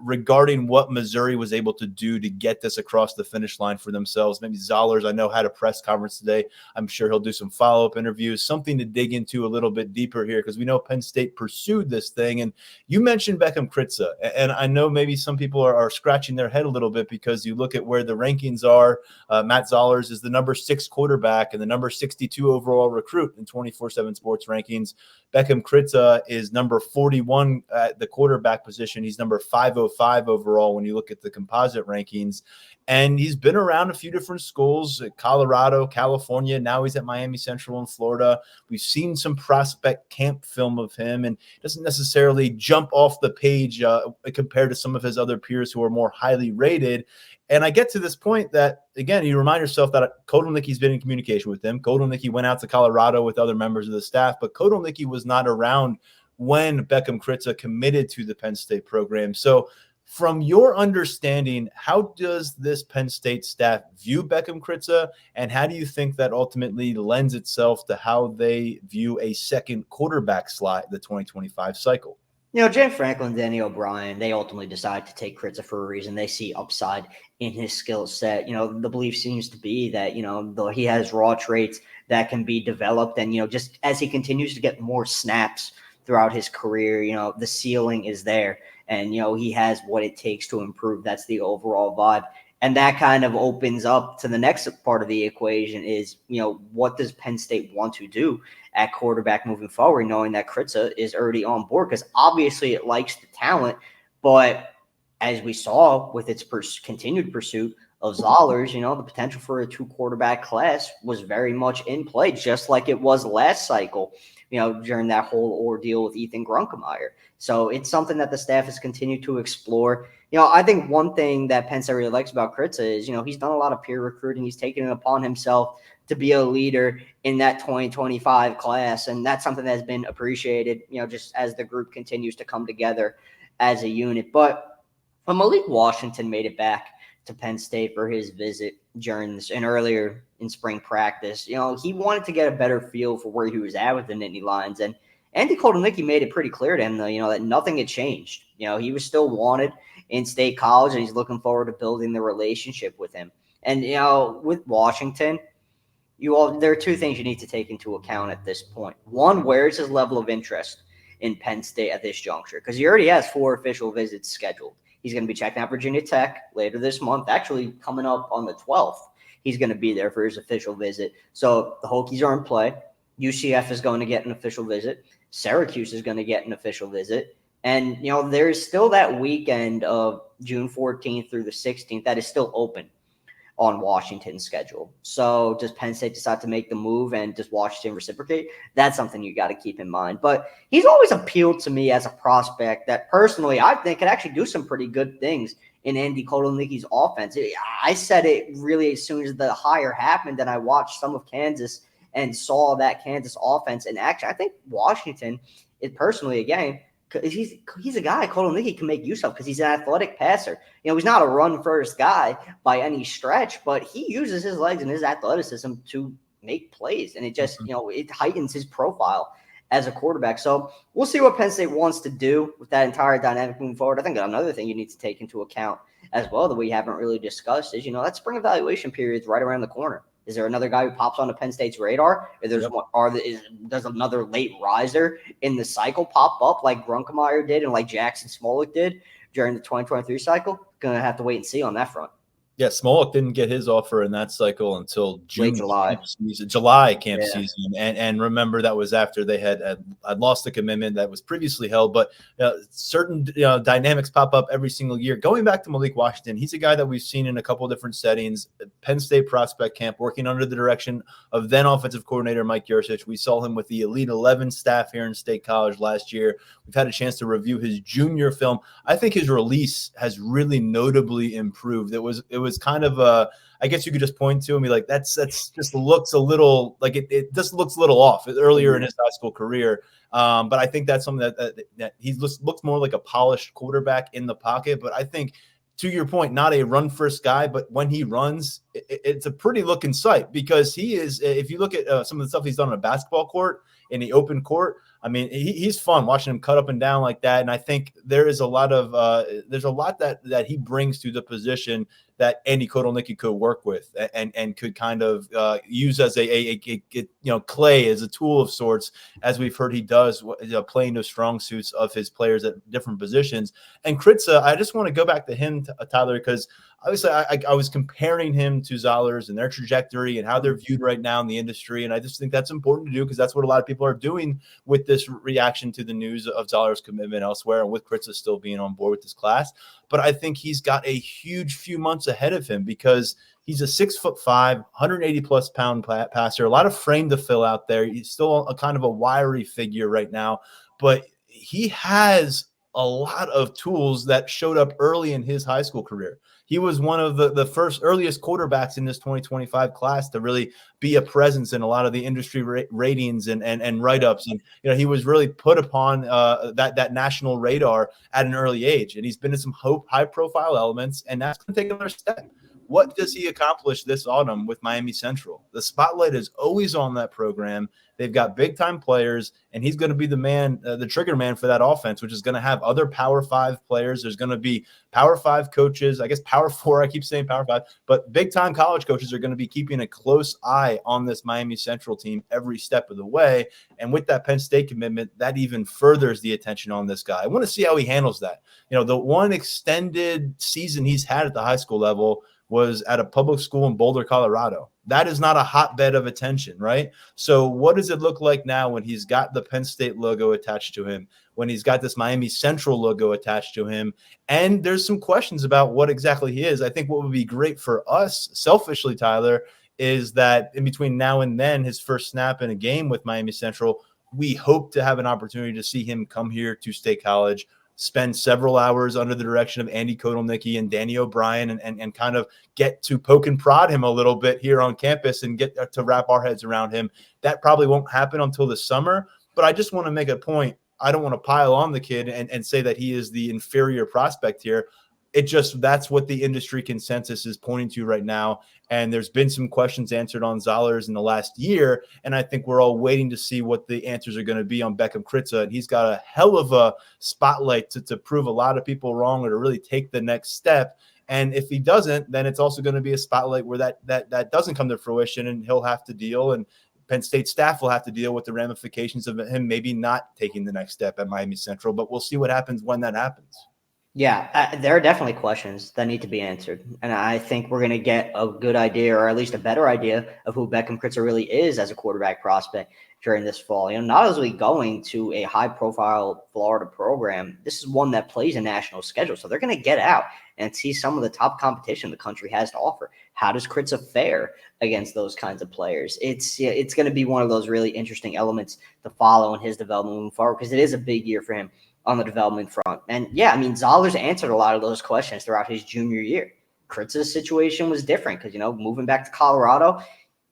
regarding what Missouri was able to do to get this across the finish line for themselves. Maybe Zollers, I know, had a press conference today. I'm sure he'll do some follow-up interviews, something to dig into a little bit deeper here, because we know Penn State pursued this thing. And you mentioned Beckham Kritza, and I know maybe some people are scratching their head a little bit because you look at where the rankings are. Matt Zollers is the number 6 quarterback and the number 62 overall recruit in 24/7 Sports rankings. Beckham Kritza is number 41 at the quarterback position. He's number 505 overall when you look at the composite rankings. And he's been around a few different schools, Colorado, California. Now he's at Miami Central in Florida. We've seen some prospect camp film of him, and doesn't necessarily jump off the page compared to some of his other peers who are more highly rated. And I get to this point that, again, you remind yourself that Kotelnicki's been in communication with him. Kotelnicki went out to Colorado with other members of the staff, but Kotelnicki was not around when Beckham Kritza committed to the Penn State program. So from your understanding, how does this Penn State staff view Beckham Kritza, and how do you think that ultimately lends itself to how they view a second quarterback slot the 2025 cycle? James Franklin and Danny O'Brien, they ultimately decide to take Kritza for a reason. They see upside in his skill set. The belief seems to be that, though he has raw traits that can be developed, and, just as he continues to get more snaps throughout his career, the ceiling is there, and, he has what it takes to improve. That's the overall vibe. And that kind of opens up to the next part of the equation is, what does Penn State want to do at quarterback moving forward, knowing that Kritza is already on board? Because obviously it likes the talent, but as we saw with its continued pursuit of Zollers, the potential for a 2-quarterback class was very much in play, just like it was last cycle, during that whole ordeal with Ethan Grunkemeyer. So it's something that the staff has continued to explore. I think one thing that Penn State really likes about Kritza is, he's done a lot of peer recruiting. He's taken it upon himself to be a leader in that 2025 class. And that's something that's been appreciated, just as the group continues to come together as a unit. But when Malik Washington made it back to Penn State for his visit during this and earlier in spring practice, he wanted to get a better feel for where he was at with the Nittany Lions. And Andy Kotelnicki made it pretty clear to him, though, that nothing had changed. He was still wanted in State College, and he's looking forward to building the relationship with him. And, with Washington, there are two things you need to take into account at this point. One, where is his level of interest in Penn State at this juncture because he already has 4 official visits scheduled. He's going to be checking out Virginia Tech later this month, actually coming up on the 12th. He's going to be there for his official visit. So the Hokies are in play. UCF is going to get an official visit. Syracuse is going to get an official visit. And, there's still that weekend of June 14th through the 16th that is still open on Washington's schedule. So does Penn State decide to make the move and does Washington reciprocate? That's something you got to keep in mind. But he's always appealed to me as a prospect that personally I think can actually do some pretty good things in Andy Kotelnicki's offense. I said it really as soon as the hire happened, and I watched some of Kansas and saw that Kansas offense in action. I think Washington is personally, again, he's a guy Kotelnicki can make use of because he's an athletic passer. He's not a run-first guy by any stretch, but he uses his legs and his athleticism to make plays, and it just, it heightens his profile as a quarterback. So we'll see what Penn State wants to do with that entire dynamic moving forward. I think another thing you need to take into account as well that we haven't really discussed is, that spring evaluation period is right around the corner. Is there another guy who pops onto Penn State's radar? Does another late riser in the cycle pop up like Grunkemeyer did and like Jackson Smolik did during the 2023 cycle? Going to have to wait and see on that front. Yeah, Smolik didn't get his offer in that cycle until June, July camp season, and remember that was after they had lost the commitment that was previously held. But certain dynamics pop up every single year. Going back to Malik Washington, he's a guy that we've seen in a couple of different settings. Penn State prospect camp, working under the direction of then offensive coordinator Mike Yurcich. We saw him with the Elite 11 staff here in State College last year. We've had a chance to review his junior film. I think his release has really notably improved. It was kind of I guess you could just point to and be like, that's just looks a little like it just looks a little off earlier in his high school career. But I think that's something that he looks more like a polished quarterback in the pocket. But I think, to your point, not a run first guy, but when he runs, it's a pretty looking sight because he is, if you look at some of the stuff he's done on a basketball court, in the open court, I mean, he's fun watching him cut up and down like that. And I think there's a lot that he brings to the position that Andy Kotelnicki could work with and could kind of use as a clay as a tool of sorts, as we've heard he does, playing those strong suits of his players at different positions. And Kritza, I just want to go back to him, Tyler, because obviously I was comparing him to Zollers and their trajectory and how they're viewed right now in the industry. And I just think that's important to do because that's what a lot of people are doing with this reaction to the news of Zollers' commitment elsewhere and with Kritza still being on board with this class. But I think he's got a huge few months ahead of him because he's a 6'5", 180+ pound passer, a lot of frame to fill out there. He's still a kind of a wiry figure right now, but he has a lot of tools that showed up early in his high school career. He was one of the earliest quarterbacks in this 2025 class to really be a presence in a lot of the industry ratings and write-ups. And, he was really put upon that national radar at an early age. And he's been in some high-profile elements, and that's going to take another step. What does he accomplish this autumn with Miami Central? The spotlight is always on that program. They've got big-time players, and he's going to be the man, the trigger man for that offense, which is going to have other Power 5 players. There's going to be Power 5 coaches, I guess Power 4, I keep saying Power 5, but big-time college coaches are going to be keeping a close eye on this Miami Central team every step of the way. And with that Penn State commitment, that even furthers the attention on this guy. I want to see how he handles that. The one extended season he's had at the high school level was at a public school in Boulder, Colorado. That is not a hotbed of attention, right? So what does it look like now when he's got the Penn State logo attached to him, when he's got this Miami Central logo attached to him? And there's some questions about what exactly he is. I think what would be great for us, selfishly, Tyler, is that in between now and then, his first snap in a game with Miami Central, we hope to have an opportunity to see him come here to State College, spend several hours under the direction of Andy Kotelnicki and Danny O'Brien and kind of get to poke and prod him a little bit here on campus and get to wrap our heads around him. That probably won't happen until the summer, but I just want to make a point. I don't want to pile on the kid and say that he is the inferior prospect here. That's what the industry consensus is pointing to right now. And there's been some questions answered on Zollers in the last year. And I think we're all waiting to see what the answers are going to be on Beckham Kritza. And he's got a hell of a spotlight to prove a lot of people wrong or to really take the next step. And if he doesn't, then it's also going to be a spotlight where that doesn't come to fruition and he'll have to deal. And Penn State staff will have to deal with the ramifications of him maybe not taking the next step at Miami Central, but we'll see what happens when that happens. Yeah, there are definitely questions that need to be answered. And I think we're going to get a good idea, or at least a better idea, of who Beckham Kritzer really is as a quarterback prospect during this fall. Not only going to a high-profile Florida program, this is one that plays a national schedule. So they're going to get out and see some of the top competition the country has to offer. How does Kritzer fare against those kinds of players? It's going to be one of those really interesting elements to follow in his development moving forward, because it is a big year for him on the development front. And Zollers answered a lot of those questions throughout his junior year. Kritzer's situation was different because, moving back to Colorado,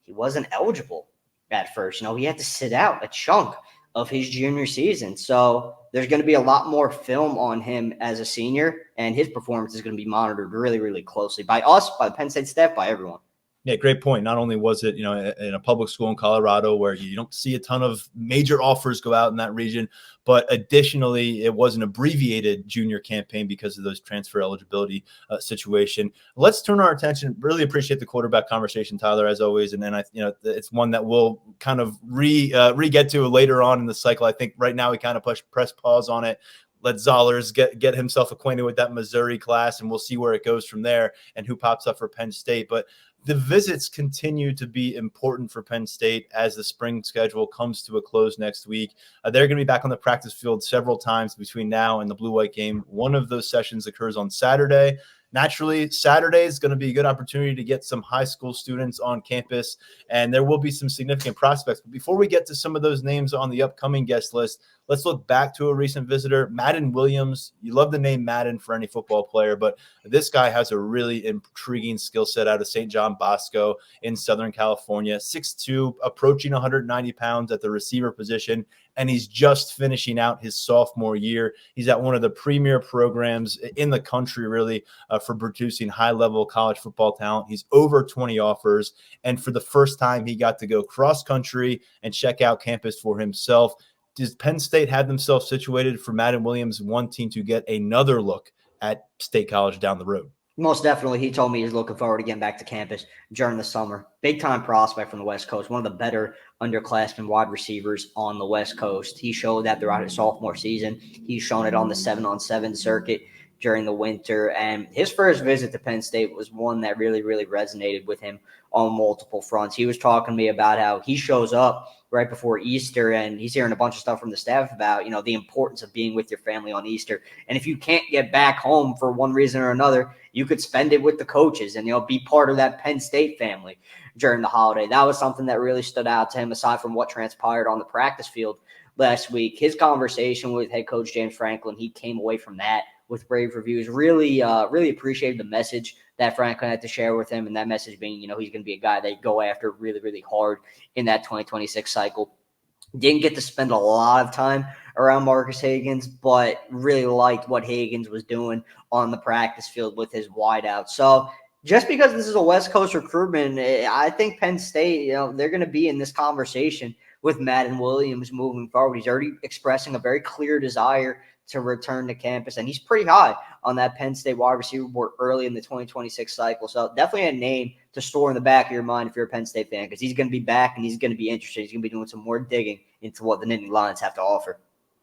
he wasn't eligible at first. He had to sit out a chunk of his junior season. So there's going to be a lot more film on him as a senior, and his performance is going to be monitored really, really closely by us, by the Penn State staff, by everyone. Yeah, great point. Not only was it, in a public school in Colorado where you don't see a ton of major offers go out in that region, but additionally, it was an abbreviated junior campaign because of those transfer eligibility situation. Let's turn our attention. Really appreciate the quarterback conversation, Tyler, as always. And then it's one that we'll kind of re-get to later on in the cycle. I think right now we kind of press pause on it. Let Zollers get himself acquainted with that Missouri class, and we'll see where it goes from there and who pops up for Penn State. But the visits continue to be important for Penn State as the spring schedule comes to a close next week. They're going to be back on the practice field several times between now and the Blue-White game. One of those sessions occurs on Saturday. Naturally, Saturday is going to be a good opportunity to get some high school students on campus, and there will be some significant prospects. But before we get to some of those names on the upcoming guest list, let's look back to a recent visitor, Madden Williams. You love the name Madden for any football player, but this guy has a really intriguing skill set out of St. John Bosco in Southern California, 6'2", approaching 190 pounds at the receiver position, and he's just finishing out his sophomore year. He's at one of the premier programs in the country, really, for producing high-level college football talent. He's over 20 offers, and for the first time, he got to go cross-country and check out campus for himself. Does Penn State have themselves situated for Madden Williams wanting to get another look at State College down the road? Most definitely. He told me he's looking forward to getting back to campus during the summer. Big-time prospect from the West Coast, one of the better underclassmen wide receivers on the West Coast. He showed that throughout his sophomore season. He's shown it on the 7-on-7 circuit during the winter. And his first visit to Penn State was one that really, really resonated with him on multiple fronts. He was talking to me about how he shows up right before Easter, and he's hearing a bunch of stuff from the staff about, the importance of being with your family on Easter. And if you can't get back home for one reason or another, you could spend it with the coaches and, be part of that Penn State family during the holiday. That was something that really stood out to him, aside from what transpired on the practice field last week. His conversation with head coach James Franklin, he came away from that with rave reviews. Really appreciated the message that Franklin had to share with him, and that message being, he's going to be a guy they go after really, really hard in that 2026 cycle. Didn't get to spend a lot of time around Marcus Higgins, but really liked what Higgins was doing on the practice field with his wideout. So just because this is a West Coast recruitment, I think Penn State, they're going to be in this conversation with Madden Williams moving forward. He's already expressing a very clear desire to return to campus, and he's pretty high on that Penn State wide receiver board early in the 2026 cycle. So definitely a name to store in the back of your mind if you're a Penn State fan, because he's going to be back and he's going to be interested. He's going to be doing some more digging into what the Nittany Lions have to offer.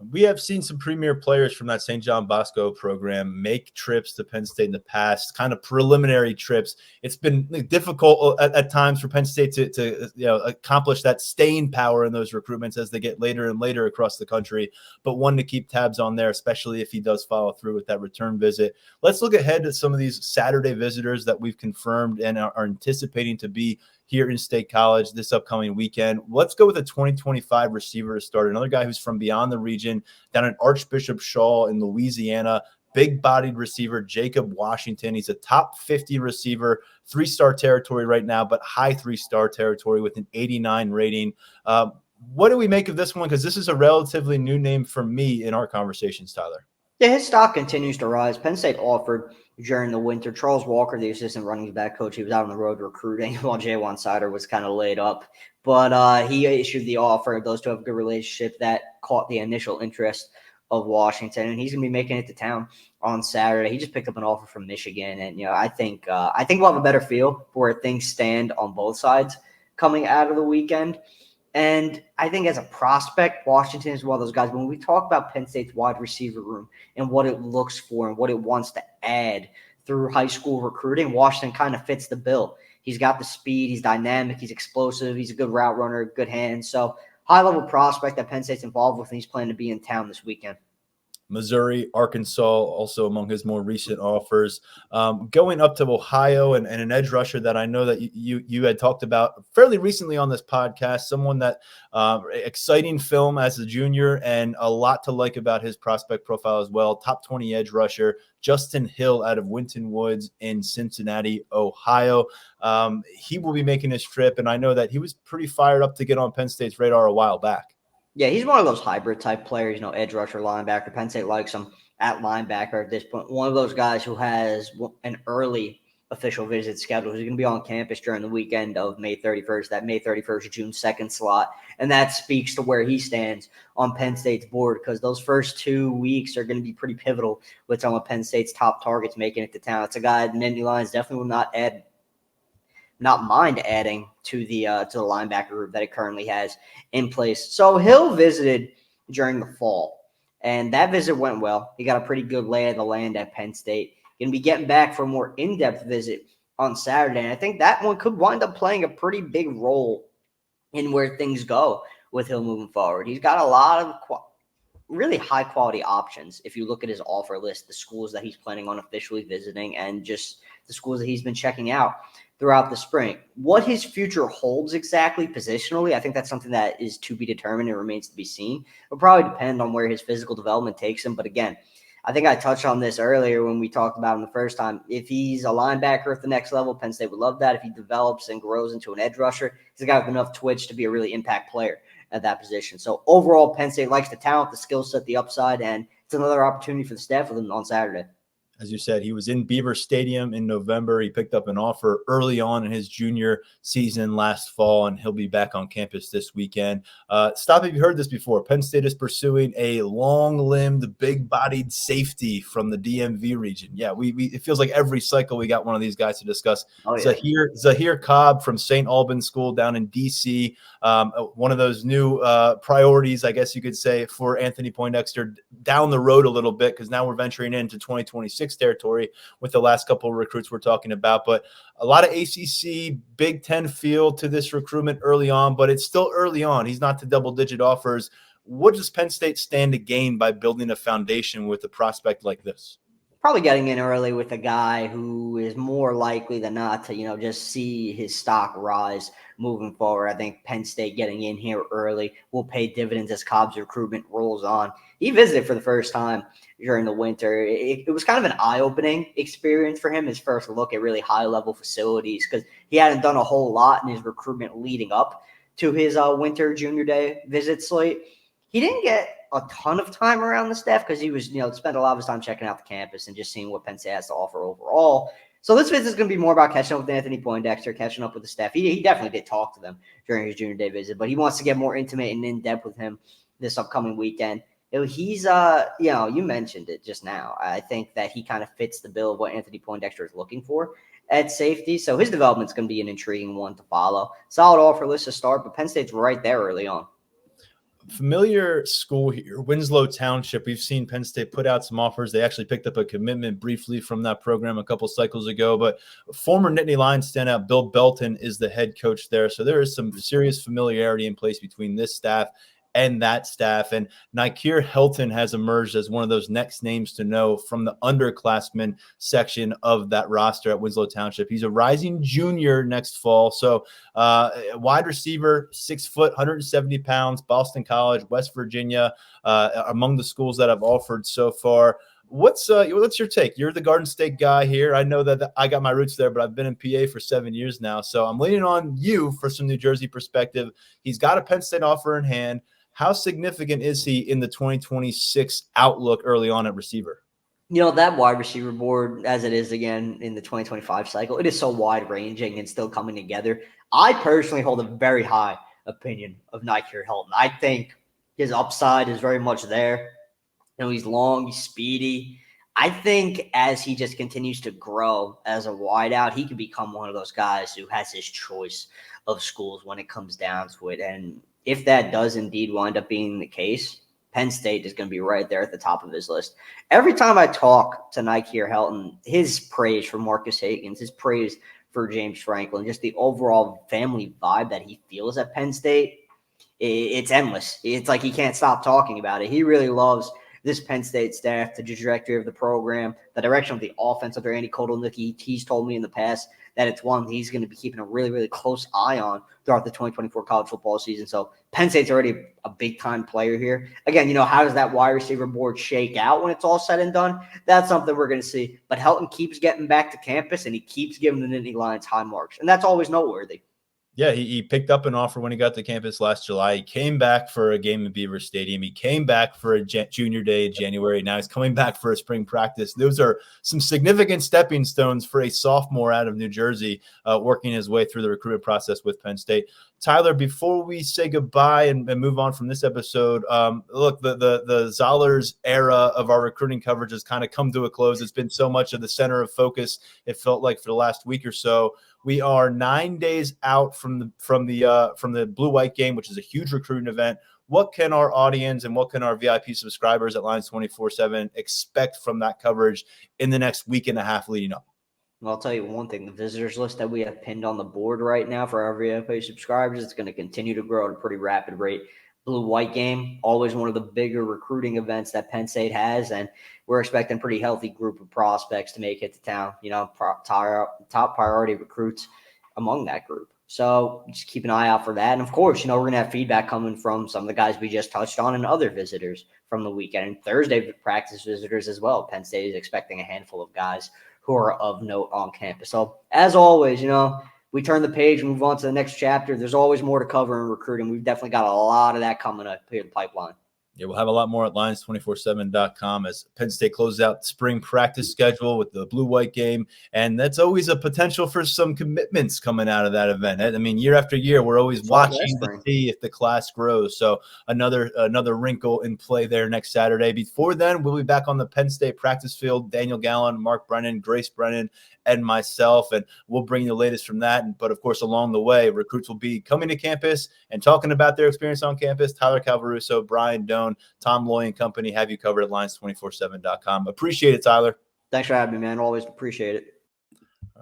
We have seen some premier players from that St. John Bosco program make trips to Penn State in the past, kind of preliminary trips. It's been difficult at times for Penn State to accomplish that staying power in those recruitments as they get later and later across the country, but one to keep tabs on there, especially if he does follow through with that return visit. Let's look ahead to some of these Saturday visitors that we've confirmed and are anticipating to be here in State College this upcoming weekend. Let's go with a 2025 receiver to start. Another guy who's from beyond the region, down in Archbishop Shaw in Louisiana. Big-bodied receiver, Jacob Washington. He's a top 50 receiver, 3-star territory right now, but high 3-star territory with an 89 rating. What do we make of this one? Because this is a relatively new name for me in our conversations, Tyler. Yeah, his stock continues to rise. Penn State offered during the winter. Charles Walker, the assistant running back coach, he was out on the road recruiting while Jaywan Sider was kind of laid up. But he issued the offer. Those two have a good relationship. That caught the initial interest of Washington, and he's going to be making it to town on Saturday. He just picked up an offer from Michigan, and I think we'll have a better feel for where things stand on both sides coming out of the weekend. And I think as a prospect, Washington is one of those guys. When we talk about Penn State's wide receiver room and what it looks for and what it wants to add through high school recruiting, Washington kind of fits the bill. He's got the speed. He's dynamic. He's explosive. He's a good route runner, good hands. So high-level prospect that Penn State's involved with, and he's planning to be in town this weekend. Missouri, Arkansas, also among his more recent offers. Going up to Ohio and an edge rusher that I know that you had talked about fairly recently on this podcast, someone that exciting film as a junior and a lot to like about his prospect profile as well. Top 20 edge rusher, Justin Hill out of Winton Woods in Cincinnati, Ohio. He will be making his trip, and I know that he was pretty fired up to get on Penn State's radar a while back. Yeah, he's one of those hybrid type players, edge rusher, linebacker. Penn State likes him at linebacker at this point. One of those guys who has an early official visit scheduled. He's going to be on campus during the weekend of May 31st, that May 31st, June 2nd slot. And that speaks to where he stands on Penn State's board, because those first 2 weeks are going to be pretty pivotal with some of Penn State's top targets making it to town. It's a guy Nittany Lions definitely will not mind adding to the linebacker group that it currently has in place. So Hill visited during the fall, and that visit went well. He got a pretty good lay of the land at Penn State. Going to be getting back for a more in-depth visit on Saturday, and I think that one could wind up playing a pretty big role in where things go with Hill moving forward. He's got a lot of really high-quality options if you look at his offer list, the schools that he's planning on officially visiting, and just the schools that he's been checking out throughout the spring. What his future holds exactly positionally, I think that's something that is to be determined and remains to be seen. It'll probably depend on where his physical development takes him. But again, I think I touched on this earlier when we talked about him the first time. If he's a linebacker at the next level, Penn State would love that. If he develops and grows into an edge rusher, he's a guy with enough twitch to be a really impact player at that position. So overall, Penn State likes the talent, the skill set, the upside, and it's another opportunity for the staff with him on Saturday. As you said, he was in Beaver Stadium in November. He picked up an offer early on in his junior season last fall, and he'll be back on campus this weekend. Stop if you heard this before. Penn State is pursuing a long-limbed, big-bodied safety from the DMV region. Yeah, it feels like every cycle we got one of these guys to discuss. Oh, yeah. Zahir Cobb from St. Albans School down in D.C., one of those new priorities, I guess you could say, for Anthony Poindexter down the road a little bit, because now we're venturing into 2026 territory with the last couple of recruits we're talking about. But a lot of ACC, Big Ten feel to this recruitment early on, but it's still early on. He's not to double-digit offers. What does Penn State stand to gain by building a foundation with a prospect like this? Probably getting in early with a guy who is more likely than not to, just see his stock rise moving forward. I think Penn State getting in here early will pay dividends as Cobb's recruitment rolls on. He visited for the first time during the winter. It was kind of an eye-opening experience for him, his first look at really high-level facilities, because he hadn't done a whole lot in his recruitment leading up to his winter junior day visit slate. He didn't get a ton of time around the staff because he was, spent a lot of his time checking out the campus and just seeing what Penn State has to offer overall. So this visit is going to be more about catching up with Anthony Poindexter, catching up with the staff. He definitely did talk to them during his junior day visit, but he wants to get more intimate and in-depth with him this upcoming weekend. He's, you mentioned it just now. I think that he kind of fits the bill of what Anthony Poindexter is looking for at safety. So his development's going to be an intriguing one to follow. Solid offer list to start, but Penn State's right there early on. Familiar school here, Winslow Township. We've seen Penn State put out some offers. They actually picked up a commitment briefly from that program a couple cycles ago, but former Nittany Lion standout Bill Belton is the head coach there. So there is some serious familiarity in place between this staff and that staff. And Nikir Helton has emerged as one of those next names to know from the underclassmen section of that roster at Winslow Township. He's a rising junior next fall. So wide receiver, 6 foot, 170 pounds, Boston College, West Virginia, among the schools that I've offered so far. What's your take? You're the Garden State guy here. I know that I got my roots there, but I've been in PA for 7 years now. So I'm leaning on you for some New Jersey perspective. He's got a Penn State offer in hand. How significant is he in the 2026 outlook early on at receiver? That wide receiver board, as it is again in the 2025 cycle, it is so wide-ranging and still coming together. I personally hold a very high opinion of Nikir Helton. I think his upside is very much there. He's long, he's speedy. I think as he just continues to grow as a wideout, he could become one of those guys who has his choice of schools when it comes down to it. And if that does indeed wind up being the case, Penn State is going to be right there at the top of his list. Every time I talk to Nike or Helton, his praise for Marcus Higgins, his praise for James Franklin, just the overall family vibe that he feels at Penn State, it's endless. It's like he can't stop talking about it. He really loves this Penn State staff, the trajectory of the program, the direction of the offense under Andy Kotelnicki. He's told me in the past that it's one he's going to be keeping a really, really close eye on throughout the 2024 college football season. So Penn State's already a big-time player here. Again, how does that wide receiver board shake out when it's all said and done? That's something we're going to see. But Helton keeps getting back to campus, and he keeps giving the Nittany Lions high marks, and that's always noteworthy. Yeah, he picked up an offer when he got to campus last July. He came back for a game in Beaver Stadium. He came back for a junior day in January. Now he's coming back for a spring practice. Those are some significant stepping stones for a sophomore out of New Jersey, working his way through the recruitment process with Penn State. Tyler, before we say goodbye and move on from this episode, look, the Zollers era of our recruiting coverage has kind of come to a close. It's been so much of the center of focus, it felt like, for the last week or so. We are 9 days out from the blue-white game, which is a huge recruiting event. What can our audience and what can our VIP subscribers at Lions247 expect from that coverage in the next week and a half leading up? Well, I'll tell you one thing. The visitors list that we have pinned on the board right now for our VIP subscribers, it's going to continue to grow at a pretty rapid rate. Blue-white game, always one of the bigger recruiting events that Penn State has, and we're expecting a pretty healthy group of prospects to make it to town, top priority recruits among that group. So just keep an eye out for that. And, of course, we're going to have feedback coming from some of the guys we just touched on and other visitors from the weekend. And Thursday practice visitors as well. Penn State is expecting a handful of guys who are of note on campus. So, as always, we turn the page and move on to the next chapter. There's always more to cover in recruiting. We've definitely got a lot of that coming up here in the pipeline. Yeah, we'll have a lot more at Lions247.com as Penn State closes out spring practice schedule with the blue-white game. And that's always a potential for some commitments coming out of that event. I mean, year after year, we're always watching to see if the class grows. So another wrinkle in play there next Saturday. Before then, we'll be back on the Penn State practice field. Daniel Gallen, Mark Brennan, Grace Brennan, and myself, and we'll bring you the latest from that. But of course, along the way, recruits will be coming to campus and talking about their experience on campus. Tyler Calvaruso, Brian Doan, Tom Loy and company have you covered at Lions247.com. Appreciate it, Tyler. Thanks for having me, man. Always appreciate it.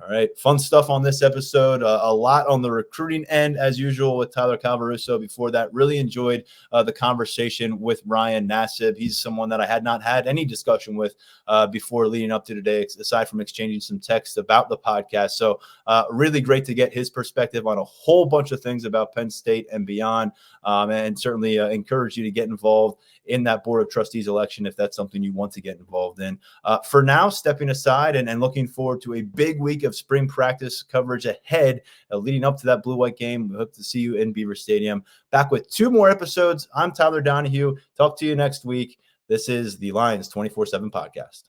All right. Fun stuff on this episode. A lot on the recruiting end, as usual, with Tyler Calvaruso. Before that, really enjoyed the conversation with Ryan Nassib. He's someone that I had not had any discussion with before leading up to today, aside from exchanging some text about the podcast. So really great to get his perspective on a whole bunch of things about Penn State and beyond, and certainly encourage you to get involved in that Board of Trustees election if that's something you want to get involved in. For now, stepping aside and looking forward to a big week of spring practice coverage ahead, leading up to that blue-white game. We hope to see you in Beaver Stadium. Back with 2 more episodes. I'm Tyler Donahue. Talk to you next week. This is the Lions 24/7 podcast.